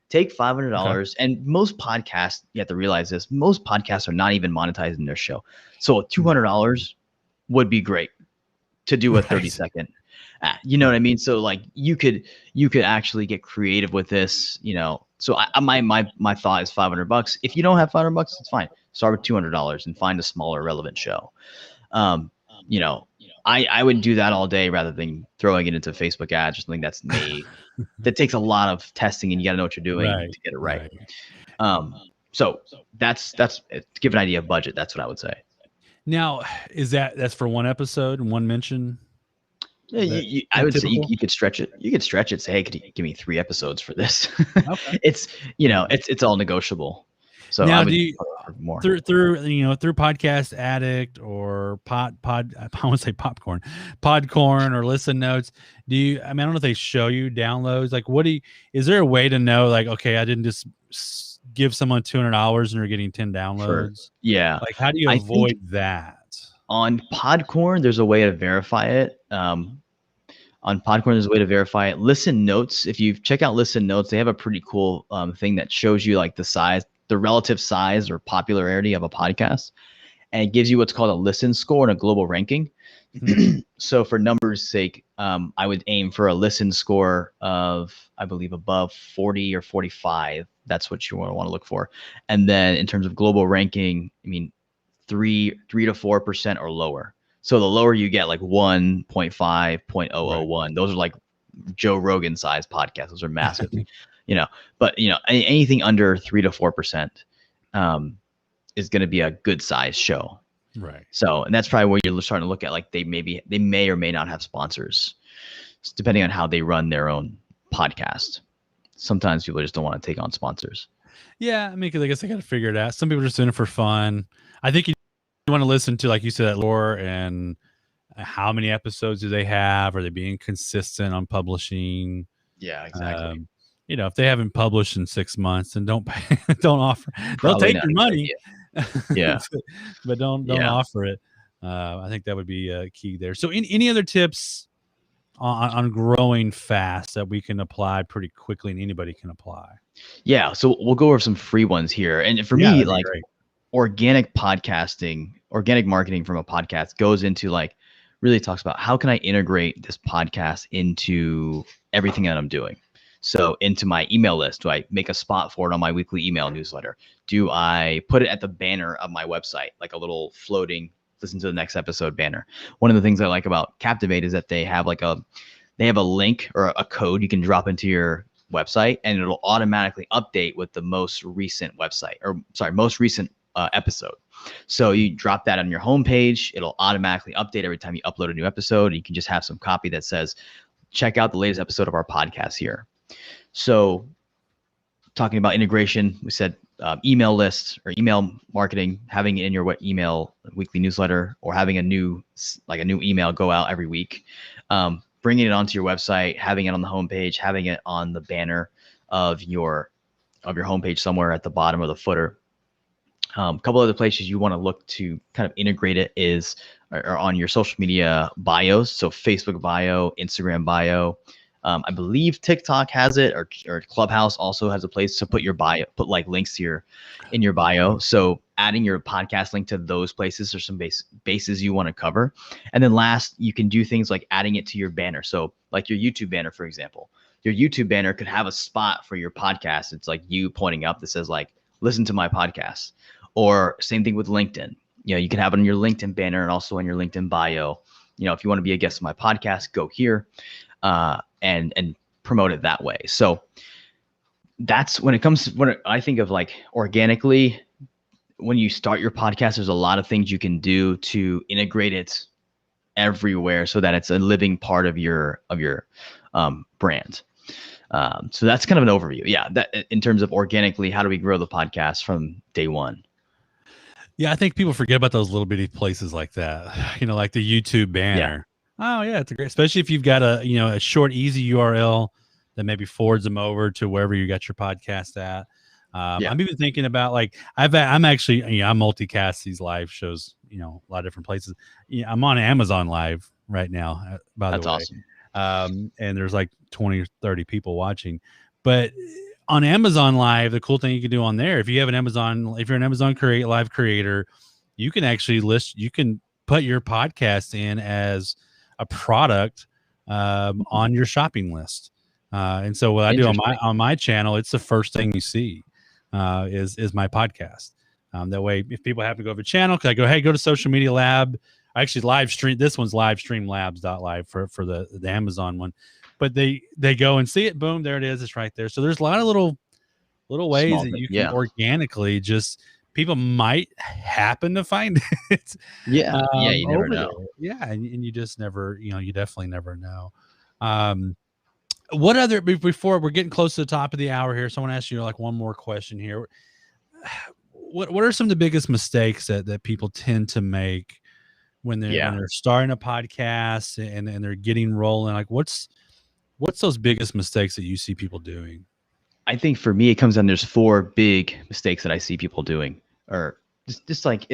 [SPEAKER 5] Take $500, and most podcasts, you have to realize this, most podcasts are not even monetizing their show. So $200 would be great to do a 30-second. You know what I mean? So like you could actually get creative with this, you know. So my thought is $500. If you don't have $500, it's fine. Start with $200 and find a smaller relevant show. You know, I would do that all day rather than throwing it into Facebook ads or something that's made. That takes a lot of testing, and you got to know what you're doing to get it right. So that's to give an idea of budget. That's what I would say.
[SPEAKER 3] Now, that's for one episode and one mention?
[SPEAKER 5] Yeah, I would say you could stretch it. You could stretch it. Say, hey, could you give me 3 episodes for this?
[SPEAKER 3] Okay.
[SPEAKER 5] It's all negotiable. So
[SPEAKER 3] now,
[SPEAKER 5] I would
[SPEAKER 3] do you,
[SPEAKER 5] more
[SPEAKER 3] through Podcast Addict or I want to say Podcorn or Listen Notes? I don't know if they show you downloads. Like, is there a way to know? Like, okay, I didn't just give someone $200 and you're getting 10 downloads.
[SPEAKER 5] Yeah.
[SPEAKER 3] Like, how do you avoid that?
[SPEAKER 5] On Podcorn, there's a way to verify it. On Podcorn, there's a way to verify it. Listen Notes, if you check out Listen Notes, they have a pretty cool thing that shows you like the relative size or popularity of a podcast. And it gives you what's called a listen score and a global ranking. So for numbers' sake, I would aim for a listen score of, I believe, above 40 or 45. That's what you want to look for. And then in terms of global ranking, I mean, 3 to 4% or lower. So the lower you get, like 1.5, 0.001, right. Those are like Joe Rogan size podcasts. Those are massive, but anything under 3 to 4% is going to be a good size show.
[SPEAKER 3] Right.
[SPEAKER 5] So, and that's probably where you're starting to look at, like they may or may not have sponsors depending on how they run their own podcast. Sometimes people just don't want to take on sponsors.
[SPEAKER 3] Yeah. I mean, 'cause I guess they got to figure it out. Some people are just in it for fun. I think you want to listen to, like you said, that lore and how many episodes do they have? Are they being consistent on publishing?
[SPEAKER 5] Yeah, exactly.
[SPEAKER 3] If they haven't published in 6 months, then don't offer. They'll take your money.
[SPEAKER 5] Yeah.
[SPEAKER 3] But don't offer it. I think that would be key there. So any other tips on growing fast that we can apply pretty quickly and anybody can apply?
[SPEAKER 5] Yeah. So we'll go over some free ones here. And for me, like organic podcasting, organic marketing from a podcast goes into like, really talks about how can I integrate this podcast into everything that I'm doing? So into my email list, do I make a spot for it on my weekly email newsletter? Do I put it at the banner of my website, like a little floating listen to the next episode banner? One of the things I like about Captivate is that they have a link or a code you can drop into your website, and it'll automatically update with the most recent episode. So you drop that on your homepage, it'll automatically update every time you upload a new episode. You can just have some copy that says, check out the latest episode of our podcast here. So talking about integration, we said email lists or email marketing, having it in your email weekly newsletter, or having a new email go out every week, bringing it onto your website, having it on the homepage, having it on the banner of your homepage somewhere at the bottom of the footer. A couple other places you want to look to kind of integrate it are on your social media bios. So Facebook bio, Instagram bio. I believe TikTok has it, or Clubhouse also has a place to put your bio, put like links to in your bio. So adding your podcast link to those places are some bases you want to cover. And then last, you can do things like adding it to your banner. So like your YouTube banner, for example, your YouTube banner could have a spot for your podcast. It's like you pointing up that says like, listen to my podcast. Or same thing with LinkedIn. You can have it on your LinkedIn banner and also on your LinkedIn bio. If you want to be a guest on my podcast, go here and promote it that way. So that's when I think of like organically, when you start your podcast, there's a lot of things you can do to integrate it everywhere so that it's a living part of your brand. So that's kind of an overview. Yeah. That in terms of organically, how do we grow the podcast from day one?
[SPEAKER 3] Yeah, I think people forget about those little bitty places like that. Like the YouTube banner. Yeah. Oh yeah, it's great, especially if you've got a short, easy URL that maybe forwards them over to wherever you got your podcast at.
[SPEAKER 5] Yeah.
[SPEAKER 3] I'm even thinking about like I'm actually I multicast these live shows, a lot of different places. Yeah, I'm on Amazon Live right now, by
[SPEAKER 5] That's
[SPEAKER 3] the way.
[SPEAKER 5] awesome.
[SPEAKER 3] And there's like 20 or 30 people watching. But on Amazon Live, the cool thing you can do on there, if you're an Amazon live creator, you can actually you can put your podcast in as a product on your shopping list. And so what I do on my channel, it's the first thing you see is my podcast. That way, if people happen to go to the channel, because I go, hey, go to Social Media Lab. I actually live stream. This one's livestreamlabs.live for the Amazon one, but they go and see it. Boom, there it is. It's right there. So there's a lot of little ways that you can organically just people might happen to find it.
[SPEAKER 5] You never know.
[SPEAKER 3] Yeah, and you just never, you definitely never know. What other, before we're getting close to the top of the hour here, so I want to ask you like one more question here. What are some of the biggest mistakes that people tend to make when they're starting a podcast and they're getting rolling? Like what's those biggest mistakes that you see people doing?
[SPEAKER 5] I think for me, it comes down, there's 4 big mistakes that I see people doing, or just like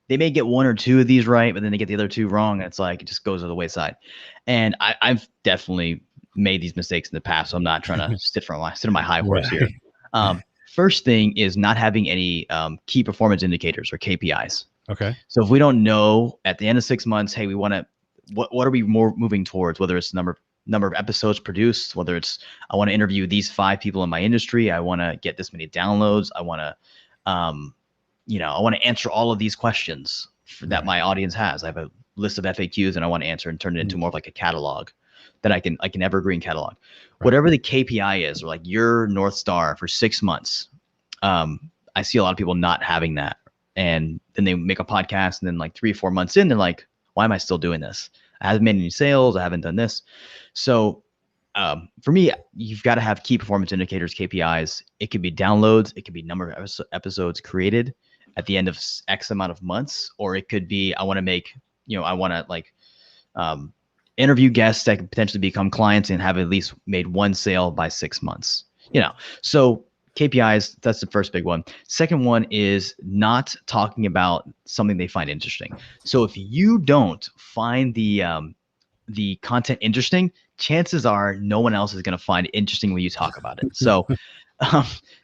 [SPEAKER 5] they may get 1 or 2 of these right, but then they get the other 2 wrong. And it's like, it just goes to the wayside. And I've definitely made these mistakes in the past. So I'm not trying to sit on my high horse here. First thing is not having any key performance indicators or KPIs.
[SPEAKER 3] Okay.
[SPEAKER 5] So if we don't know at the end of 6 months, hey, we want to, what are we more moving towards? Whether it's number of episodes produced, whether it's, I want to interview these 5 people in my industry. I want to get this many downloads. I want to, I want to answer all of these questions that my audience has. I have a list of FAQs and I want to answer and turn it into more of like a catalog that I can evergreen catalog. Right. Whatever the KPI is, or like your North Star for 6 months. I see a lot of people not having that. And then they make a podcast and then like 3 or 4 months in, they're like, why am I still doing this? I haven't made any sales. I haven't done this. So for me, you've got to have key performance indicators, KPIs. It could be downloads. It could be number of episodes created at the end of X amount of months, or it could be, I want to make, I want to like interview guests that could potentially become clients and have at least made 1 sale by 6 months. So KPIs, that's the first big one. Second one is not talking about something they find interesting. So if you don't find the content interesting, chances are no one else is going to find it interesting when you talk about it. So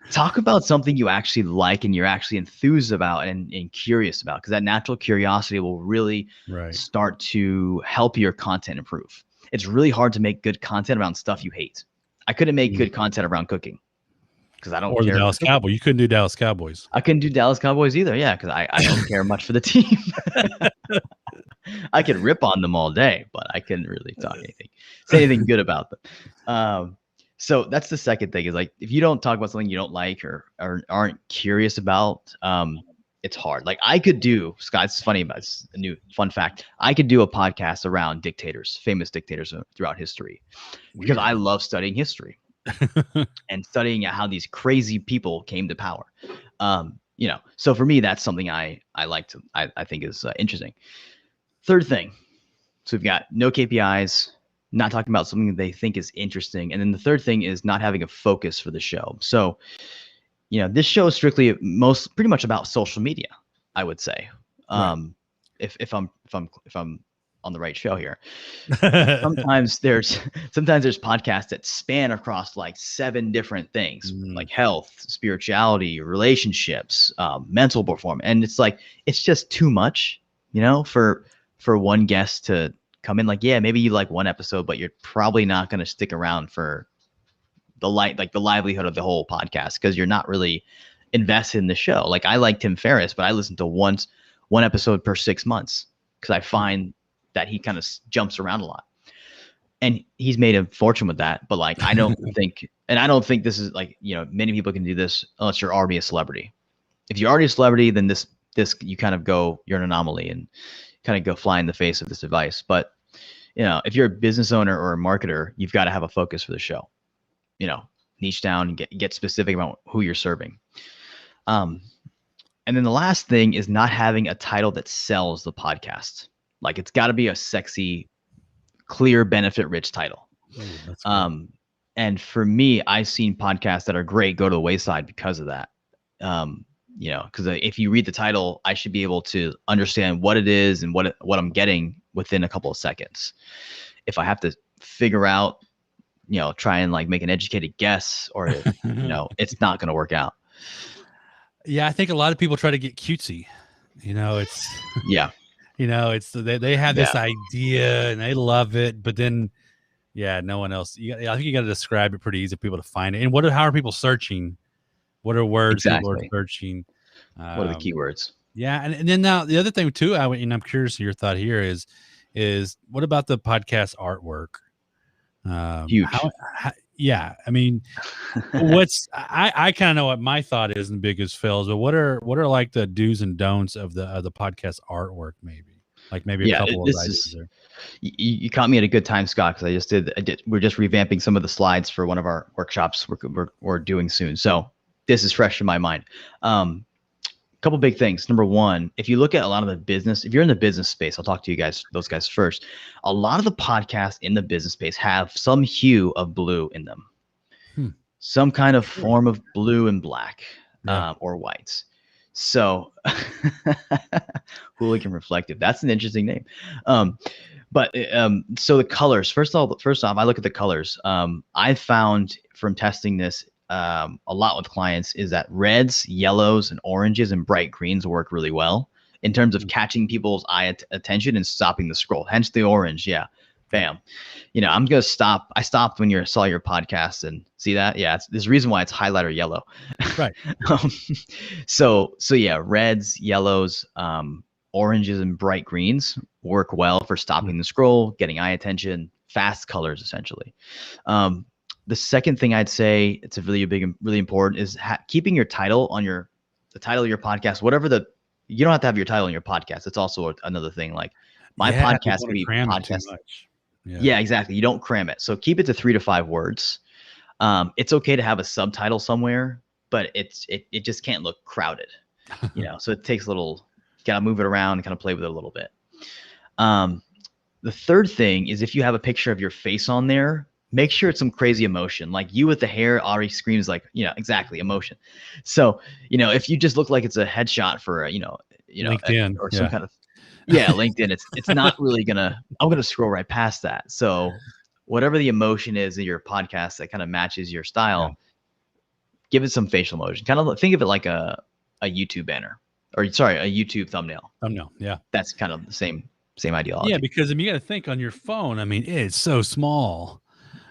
[SPEAKER 5] talk about something you actually like and you're actually enthused about and curious about, because that natural curiosity will really start to help your content improve. It's really hard to make good content around stuff you hate. I couldn't make good content around cooking because I don't care.
[SPEAKER 3] Or the Dallas Cowboys. You couldn't do Dallas Cowboys.
[SPEAKER 5] I couldn't do Dallas Cowboys either. Yeah, because I don't care much for the team. I could rip on them all day, but I couldn't really say anything good about them. So that's the second thing, is like, if you don't talk about something you don't like or aren't curious about, it's hard. Like I could do, Scott, it's funny, about it's a new fun fact. I could do a podcast around dictators, famous dictators throughout history, because I love studying history and studying how these crazy people came to power. So for me, that's something I think is interesting. Third thing, so we've got no KPIs, not talking about something they think is interesting. And then the third thing is not having a focus for the show. So, this show is strictly pretty much about social media, I would say. Right. If I'm on the right show here. Sometimes there's podcasts that span across like 7 different things, like health, spirituality, relationships, mental performance. And it's like, it's just too much, for one guest to come in. Like, yeah, maybe you like one episode, but you're probably not going to stick around for the livelihood of the whole podcast, because you're not really invested in the show. Like I like Tim Ferriss, but I listen to one episode per 6 months because I find that he kind of jumps around a lot, and he's made a fortune with that. But like, I don't think this is like, many people can do this unless you're already a celebrity. If you're already a celebrity, then this you kind of go, you're an anomaly and kind of go fly in the face of this advice. But if you're a business owner or a marketer, you've got to have a focus for the show. Niche down and get specific about who you're serving. And then the last thing is not having a title that sells the podcast. Like, it's got to be a sexy, clear, benefit rich title. And for me, I've seen podcasts that are great go to the wayside because of that. Because if you read the title, I should be able to understand what it is and what I'm getting within a couple of seconds. If I have to figure out, try and like make an educated guess, or it's not going to work out.
[SPEAKER 3] Yeah, I think a lot of people try to get cutesy. It's
[SPEAKER 5] yeah.
[SPEAKER 3] It's they have this idea and they love it, but then no one else. I think you got to describe it pretty easy for people to find it. And how are people searching? What are words people are searching?
[SPEAKER 5] What are the keywords?
[SPEAKER 3] Yeah, and then now the other thing too, I'm curious of your thought here is what about the podcast artwork?
[SPEAKER 5] Huge.
[SPEAKER 3] I mean, I kind of know what my thought is in biggest fails, but what are like the do's and don'ts of the podcast artwork? Maybe a couple of ideas there.
[SPEAKER 5] You caught me at a good time, Scott, because we're just revamping some of the slides for one of our workshops we're doing soon. So this is fresh in my mind. Couple big things. Number one, if you look at a lot of the business, if you're in the business space, I'll talk to those guys first. A lot of the podcasts in the business space have some hue of blue in them, some kind of form of blue and black, or whites. So Hooligan Reflective, that's an interesting name. So the colors, first off, I look at the colors. I found from testing this, a lot with clients is that reds, yellows, and oranges and bright greens work really well in terms of catching people's attention and stopping the scroll. Hence the orange. Yeah. Bam. I'm going to stop. I stopped when saw your podcast and see that. Yeah. There's a reason why it's highlighter yellow.
[SPEAKER 3] Right.
[SPEAKER 5] So yeah, reds, yellows, oranges, and bright greens work well for stopping the scroll, getting eye attention, fast colors, essentially. The second thing I'd say, it's a really important, is keeping your title on the title of your podcast, you don't have to have your title on your podcast. It's also another thing. Like my podcast can be podcast. Yeah, exactly. You don't cram it. So keep it to 3 to 5 words. It's okay to have a subtitle somewhere, but it just can't look crowded, so it takes you gotta move it around and kind of play with it a little bit. The third thing is if you have a picture of your face on there, make sure it's some crazy emotion. Like you with the hair already screams like, exactly, emotion. So, if you just look like it's a headshot for
[SPEAKER 3] LinkedIn
[SPEAKER 5] or some kind of, LinkedIn, it's not really I'm gonna scroll right past that. So whatever the emotion is in your podcast that kind of matches your style, give it some facial emotion. Kind of think of it like a YouTube banner, or a YouTube thumbnail.
[SPEAKER 3] Yeah.
[SPEAKER 5] That's kind of the same ideology.
[SPEAKER 3] Yeah, because you got to think on your phone. I mean, it's so small.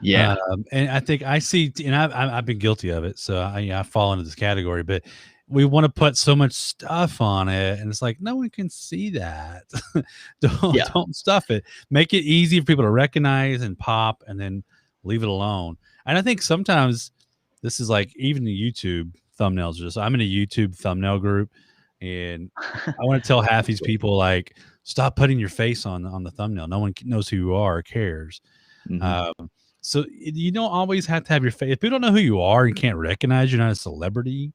[SPEAKER 5] Yeah.
[SPEAKER 3] And I think I see, and I've been guilty of it. So I fall into this category, but we want to put so much stuff on it. And it's like, no one can see that. Don't stuff it. Make it easy for people to recognize and pop, and then leave it alone. And I think sometimes this is like even the YouTube thumbnails. I'm in a YouTube thumbnail group, and I want to tell half these people, like, stop putting your face on the thumbnail. No one knows who you are or cares.
[SPEAKER 5] Mm-hmm.
[SPEAKER 3] So you don't always have to have your face. If people don't know who you are and can't recognize you're not a celebrity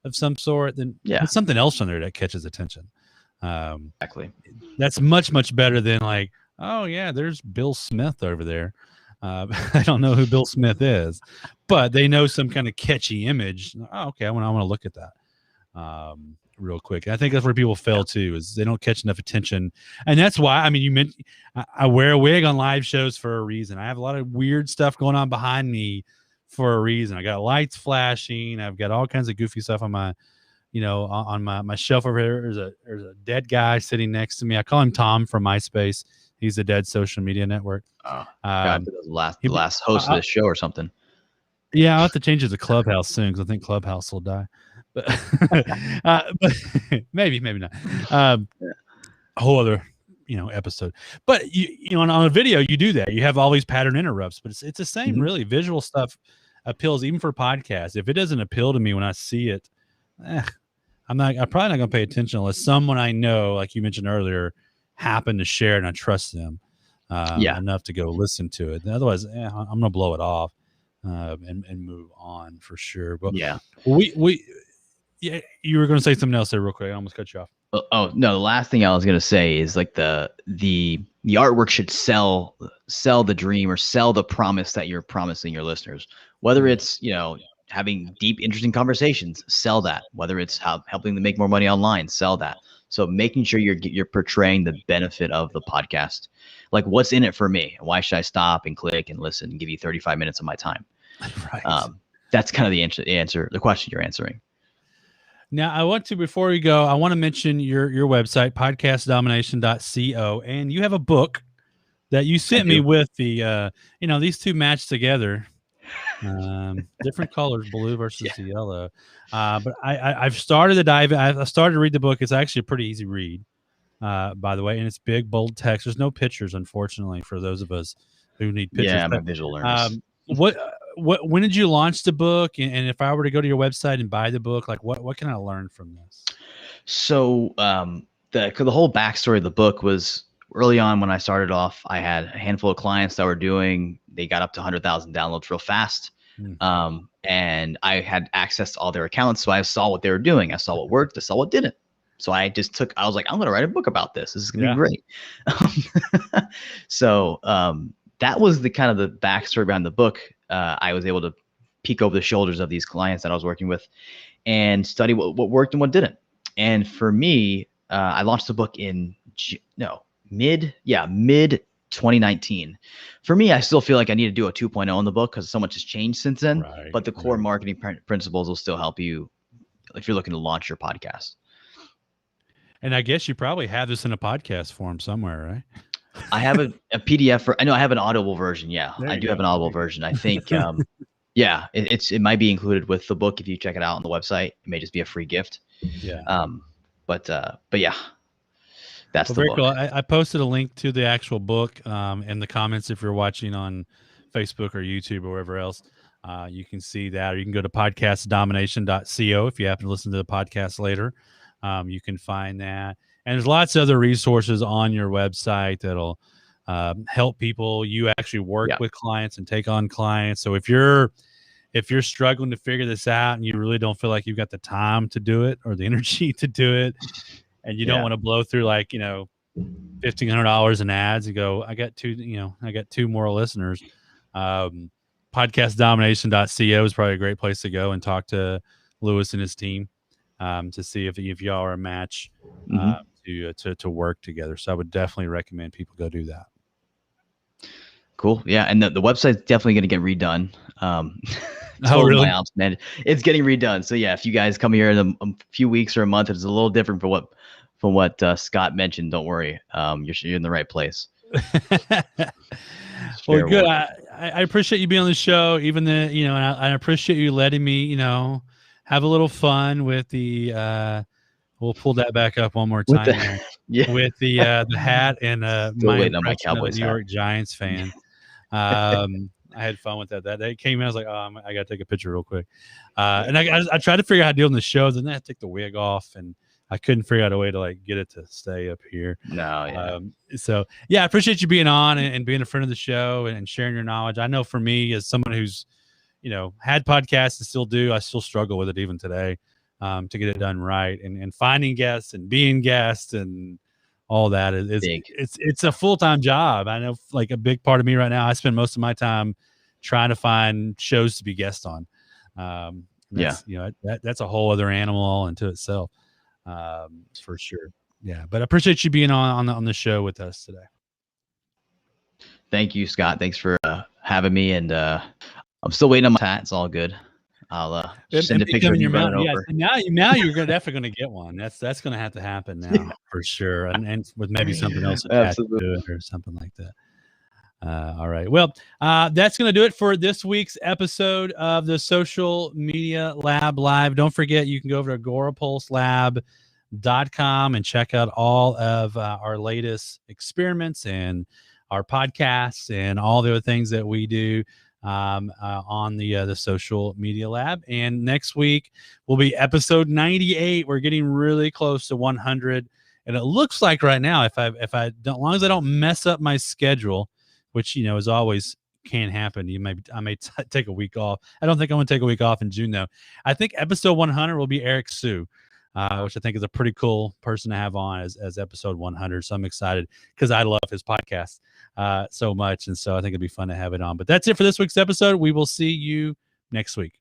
[SPEAKER 3] of some sort, then put something else on there that catches attention.
[SPEAKER 5] Exactly.
[SPEAKER 3] That's much, much better than like, oh yeah, there's Bill Smith over there. I don't know who Bill Smith is, but they know some kind of catchy image. Oh, okay, I want to look at that real quick. And I think that's where people fail too, is they don't catch enough attention. And that's why, I mean, you mentioned I wear a wig on live shows for a reason. I have a lot of weird stuff going on behind me for a reason. I got lights flashing. I've got all kinds of goofy stuff on my, on my shelf over here. There's a dead guy sitting next to me. I call him Tom from MySpace. He's the dead social media network.
[SPEAKER 5] Oh, God, the last host of this show or something.
[SPEAKER 3] Yeah, I'll have to change it to Clubhouse soon, because I think Clubhouse will die. But, but maybe not. A whole other episode. But you on a video, you do that. You have all these pattern interrupts, but it's the same. Really, visual stuff appeals even for podcasts. If it doesn't appeal to me when I see it, I'm probably not going to pay attention unless someone I know, like you mentioned earlier, happen to share it and I trust them enough to go listen to it. Otherwise, I'm going to blow it off and move on for sure. But you were going to say something else there real quick. I almost cut you off.
[SPEAKER 5] Oh no, the last thing I was gonna say is like the artwork should sell the dream or sell the promise that you're promising your listeners. Whether it's having deep, interesting conversations, sell that. Whether it's helping them make more money online, sell that. So making sure you're portraying the benefit of the podcast, like what's in it for me. Why should I stop and click and listen and give you 35 minutes of my time?
[SPEAKER 3] Right.
[SPEAKER 5] That's kind of the answer, the question you're answering.
[SPEAKER 3] Now, before we go, I want to mention your website, podcastdomination.co, and you have a book that you sent me with the, these two match together, different colors, blue versus the yellow. But I've started to dive in. I started to read the book. It's actually a pretty easy read, by the way, and it's big, bold text. There's no pictures, unfortunately, for those of us who need pictures.
[SPEAKER 5] Yeah, I'm a visual learner.
[SPEAKER 3] When did you launch the book? And if I were to go to your website and buy the book, like what can I learn from this?
[SPEAKER 5] So the whole backstory of the book was early on when I started off, I had a handful of clients that they got up to 100,000 downloads real fast. And I had access to all their accounts. So I saw what they were doing. I saw what worked. I saw what didn't. So I was like, I'm going to write a book about this. This is going to be great. So that was the kind of the backstory behind the book. I was able to peek over the shoulders of these clients that I was working with and study what worked and what didn't. And for me, I launched the book in mid 2019. For me, I still feel like I need to do a 2.0 on the book because so much has changed since then. But the core marketing principles will still help you if you're looking to launch your podcast.
[SPEAKER 3] And I guess you probably have this in a podcast form somewhere, right?
[SPEAKER 5] I have a PDF I know I have an Audible version. Yeah, I do have an Audible version. I think, it might be included with the book. If you check it out on the website, it may just be a free gift.
[SPEAKER 3] Yeah.
[SPEAKER 5] But yeah, that's
[SPEAKER 3] very cool. I posted a link to the actual book in the comments. If you're watching on Facebook or YouTube or wherever else, you can see that, or you can go to podcastdomination.co. If you happen to listen to the podcast later, you can find that. And there's lots of other resources on your website that'll help people. You actually work with clients and take on clients. So if you're struggling to figure this out and you really don't feel like you've got the time to do it or the energy to do it, and you don't want to blow through like $1,500 in ads and go, I got two more listeners. Podcastdomination.co is probably a great place to go and talk to Lewis and his team to see if y'all are a match. To work together. So I would definitely recommend people go do that.
[SPEAKER 5] Cool. Yeah. And the website's definitely going to get redone.
[SPEAKER 3] Really?
[SPEAKER 5] Man, it's getting redone. So yeah, if you guys come here in a few weeks or a month, it's a little different from what Scott mentioned. Don't worry. You're in the right place.
[SPEAKER 3] Well, good. I appreciate you being on the show, even and I appreciate you letting me, have a little fun with the, we'll pull that back up one more time. With the hat and my impression of a New York Giants fan. I had fun with that. That came in. I was like, oh, I got to take a picture real quick. And I tried to figure out how to do it on the show. Then I had to take the wig off, and I couldn't figure out a way to like get it to stay up here. So yeah, I appreciate you being on and being a friend of the show and sharing your knowledge. I know for me, as someone who's had podcasts and still do, I still struggle with it even today. To get it done right and finding guests and being guests and all that it's a full-time job. I know like a big part of me right now, I spend most of my time trying to find shows to be guest on. That's a whole other animal all into itself, for sure. Yeah. But I appreciate you being on the show with us today.
[SPEAKER 5] Thank you, Scott. Thanks for having me. And I'm still waiting on my hat. It's all good. I'll send a picture of you running over.
[SPEAKER 3] Now you're definitely going to get one. That's going to have to happen now for sure, and with maybe something else attached to it or something like that. All right. Well, that's going to do it for this week's episode of the Social Media Lab Live. Don't forget, you can go over to agorapulselab.com and check out all of our latest experiments and our podcasts and all the other things that we do on the Social Media Lab. And next week will be episode 98. We're getting really close to 100, and it looks like right now, if I don't, as long as I don't mess up my schedule, which as always can happen, I may take a week off. I don't think I'm going to take a week off in June though. I think episode 100 will be Eric Sue. which I think is a pretty cool person to have on as episode 100. So I'm excited because I love his podcast so much. And so I think it'd be fun to have it on. But that's it for this week's episode. We will see you next week.